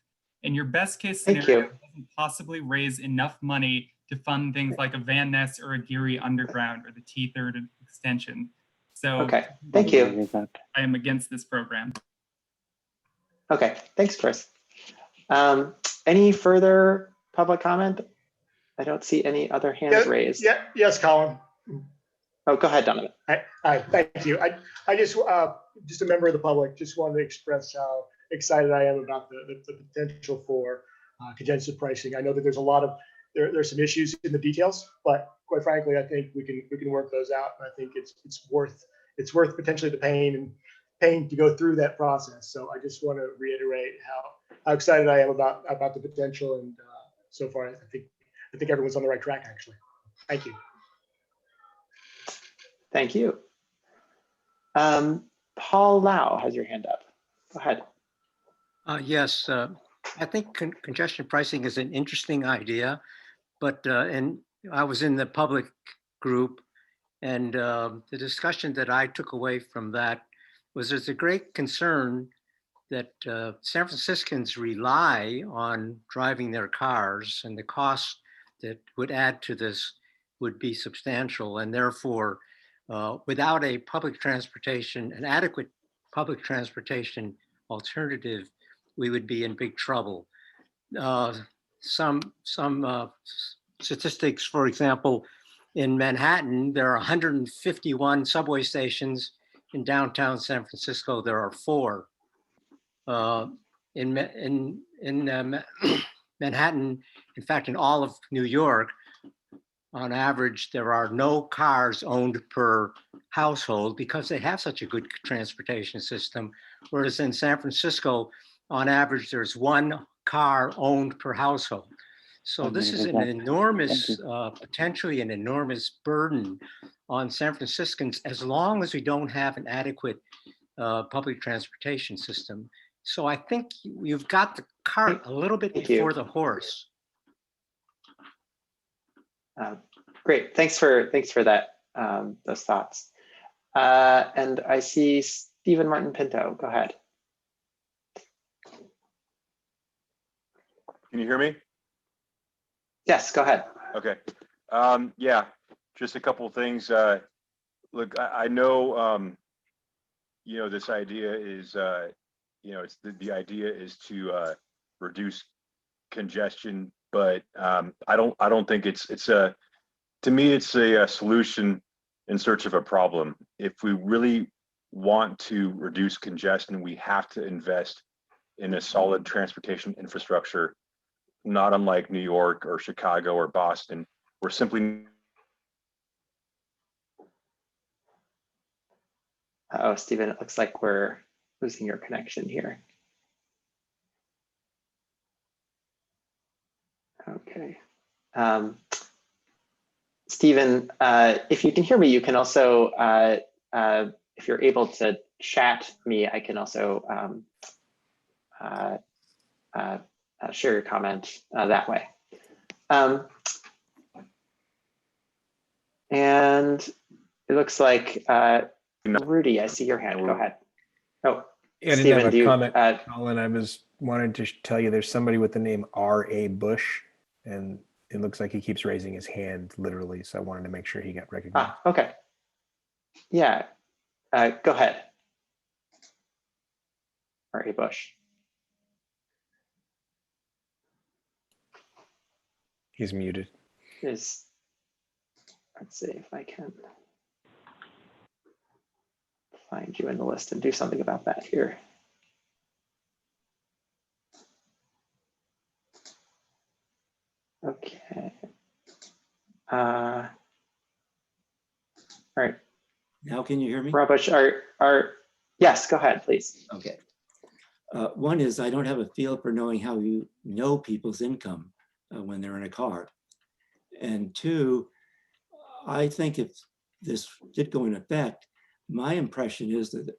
And your best case scenario doesn't possibly raise enough money to fund things like a Van Ness or a Geary Underground or the T3 extension. So okay, thank you. I am against this program. Okay, thanks, Chris. Any further public comment? I don't see any other hands raised. Yes, Colin. Oh, go ahead, Donovan. Hi, thank you. I just a member of the public, just wanted to express how excited I am about the potential for congestion pricing. I know that there's a lot of there's some issues in the details, but quite frankly, I think we can work those out. And I think it's worth potentially the pain to go through that process. So I just want to reiterate how excited I am about the potential, and so far I think everyone's on the right track actually. Thank you. Thank you. Paul Lau has your hand up. Go ahead. Yes, I think congestion pricing is an interesting idea, but and I was in the public group, and the discussion that I took away from that was there's a great concern that San Franciscans rely on driving their cars, and the cost that would add to this would be substantial, and therefore without a an adequate public transportation alternative, we would be in big trouble. Some statistics, for example, in Manhattan, there are 151 subway stations. In downtown San Francisco, there are 4. In Manhattan, in fact, in all of New York, on average, there are no cars owned per household because they have such a good transportation system. Whereas in San Francisco, on average, there's 1 car owned per household. So this is an enormous, potentially an enormous burden on San Franciscans as long as we don't have an adequate public transportation system. So I think you've got the cart a little bit before the horse. Great, thanks for that, those thoughts. And I see Stephen Martin Pinto. Go ahead. Can you hear me? Yes, go ahead. Okay. Yeah, just a couple of things. Look, I know you know, this idea is, you know, it's the idea is to reduce congestion, but I don't think it's a, to me, it's a solution in search of a problem. If we really want to reduce congestion, we have to invest in a solid transportation infrastructure, not unlike New York or Chicago or Boston. We're simply. Oh, Stephen, it looks like we're losing your connection here. Okay. Stephen, if you can hear me, you can also, if you're able to chat me, I can also share your comment that way. And it looks like Rudy, I see your hand. Go ahead. Oh, I didn't have a comment, Colin. I was wanted to tell you there's somebody with the name R.A. Bush, and it looks like he keeps raising his hand literally. So I wanted to make sure he got recognized. Ah, okay. Yeah, go ahead. R.A. Bush. He's muted. Let's see if I can find you in the list and do something about that here. Okay. All right. Now can you hear me? Rob Bush, yes, go ahead, please. Okay. One is I don't have a feel for knowing how you know people's income when they're in a car. And two, I think if this did go in effect, my impression is that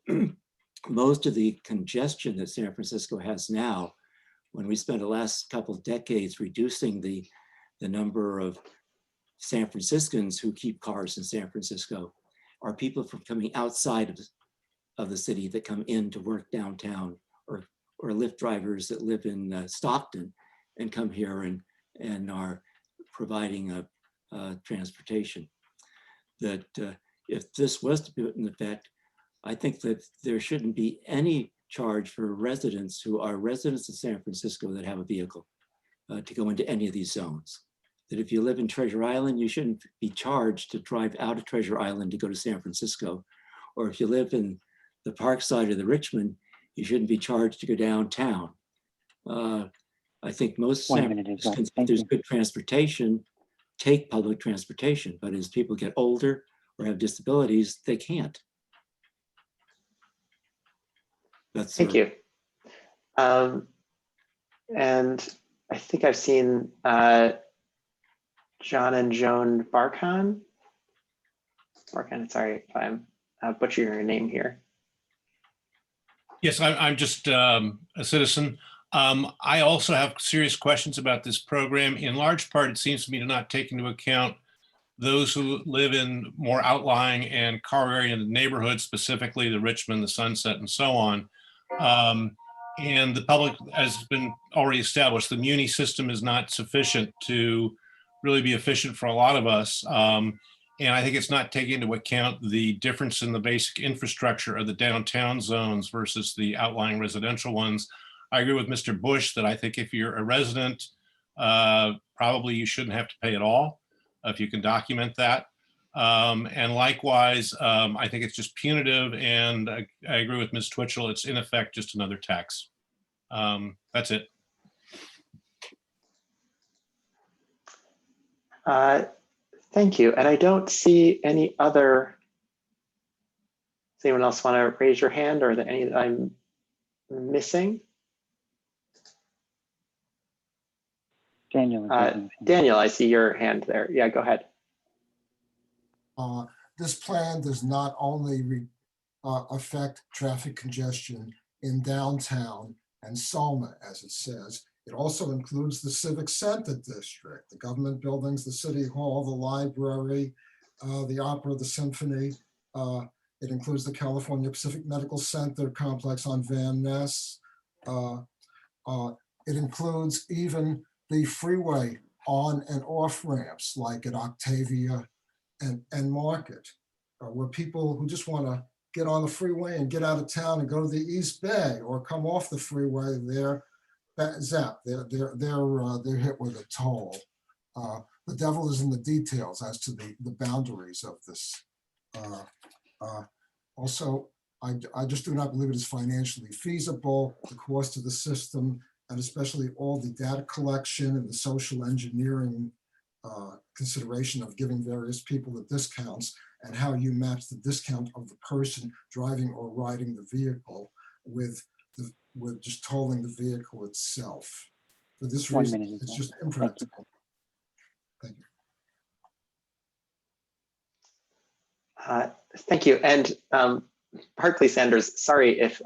most of the congestion that San Francisco has now, when we spent the last couple of decades reducing the number of San Franciscans who keep cars in San Francisco, are people from coming outside of the city that come in to work downtown, or Lyft drivers that live in Stockton and come here and are providing transportation. That if this was to be put in effect, I think that there shouldn't be any charge for residents who are residents of San Francisco that have a vehicle to go into any of these zones. That if you live in Treasure Island, you shouldn't be charged to drive out of Treasure Island to go to San Francisco. Or if you live in the Park side of the Richmond, you shouldn't be charged to go downtown. I think most San Franciscans, if there's good transportation, take public transportation, but as people get older or have disabilities, they can't. That's Thank you. And I think I've seen John and Joan Barkhan. Barkhan, sorry if I'm butchering your name here. Yes, I'm just a citizen. I also have serious questions about this program. In large part, it seems to me to not take into account those who live in more outlying and car-oriented neighborhoods, specifically the Richmond, the Sunset, and so on. And the public, as has been already established, the muni system is not sufficient to really be efficient for a lot of us. And I think it's not taking into account the difference in the basic infrastructure of the downtown zones versus the outlying residential ones. I agree with Mr. Bush that I think if you're a resident, probably you shouldn't have to pay at all if you can document that. And likewise, I think it's just punitive, and I agree with Ms. Twitchell, it's in effect just another tax. That's it. Thank you. And I don't see any other, does anyone else want to raise your hand, or are there any that I'm missing? Daniel. Daniel, I see your hand there. Yeah, go ahead. This plan does not only affect traffic congestion in downtown and Selma, as it says, it also includes the Civic Center District, the government buildings, the City Hall, the library, the Opera, the Symphony. It includes the California Pacific Medical Center complex on Van Ness. It includes even the freeway on and off ramps like at Octavia and Market, where people who just want to get on the freeway and get out of town and go to the East Bay, or come off the freeway, they're hit with a toll. The devil is in the details as to the boundaries of this. Also, I just do not believe it is financially feasible. The cost of the system, and especially all the data collection and the social engineering consideration of giving various people the discounts, and how you match the discount of the person driving or riding the vehicle with just tolling the vehicle itself. For this reason, it's just impractical. Thank you. Thank you. And Hartley Sanders, sorry if,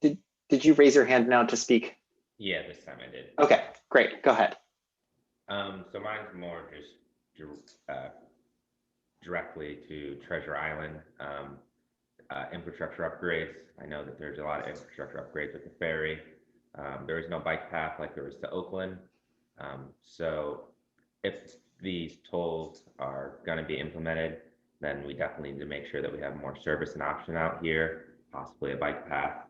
did you raise your hand now to speak? Yeah, this time I did. Okay, great, go ahead. So mine's more just directly to Treasure Island infrastructure upgrades. I know that there's a lot of infrastructure upgrades with the ferry. There is no bike path like there is to Oakland. So if these tolls are going to be implemented, then we definitely need to make sure that we have more service and option out here, possibly a bike path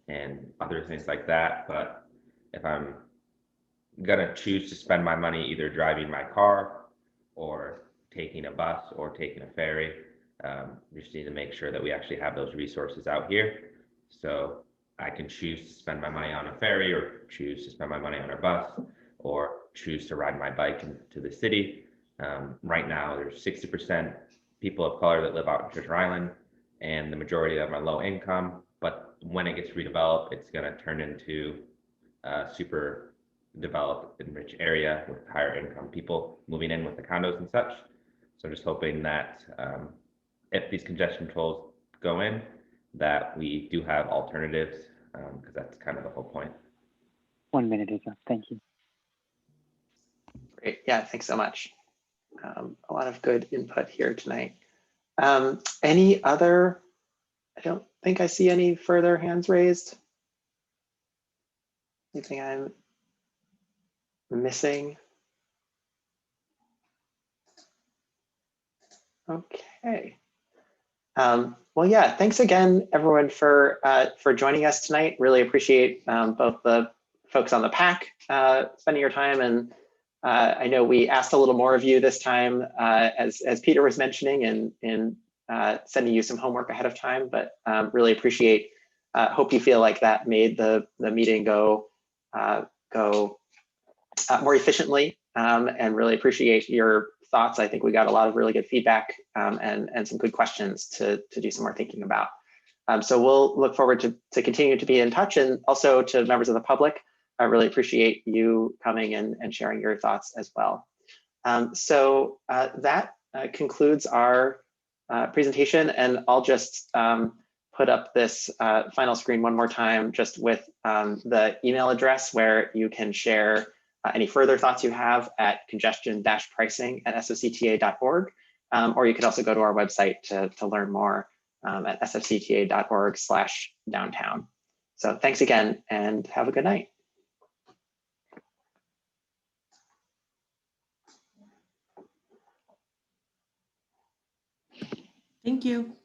and other things like that. But if I'm gonna choose to spend my money either driving my car or taking a bus or taking a ferry, we just need to make sure that we actually have those resources out here. So I can choose to spend my money on a ferry, or choose to spend my money on a bus, or choose to ride my bike into the city. Right now, there's 60% people of color that live out in Treasure Island, and the majority of them are low income. But when it gets redeveloped, it's going to turn into a super developed and rich area with higher income people moving in with the condos and such. So I'm just hoping that if these congestion tolls go in, that we do have alternatives, because that's kind of the whole point. 1 minute is up. Thank you. Great. Yeah, thanks so much. A lot of good input here tonight. Any other? I don't think I see any further hands raised. Anything I'm missing? Okay. Well, yeah, thanks again, everyone, for joining us tonight. Really appreciate both the folks on the PAC spending your time, and I know we asked a little more of you this time, as Peter was mentioning, and sending you some homework ahead of time, but really appreciate, hope you feel like that made the meeting go more efficiently, and really appreciate your thoughts. I think we got a lot of really good feedback, and some good questions to do some more thinking about. So we'll look forward to continue to be in touch, and also to members of the public. I really appreciate you coming and sharing your thoughts as well. So that concludes our presentation, and I'll just put up this final screen one more time, just with the email address where you can share any further thoughts you have at congestion-pricing@sfcta.org, or you could also go to our website to learn more at sfcta.org/downtown. So thanks again, and have a good night. Thank you.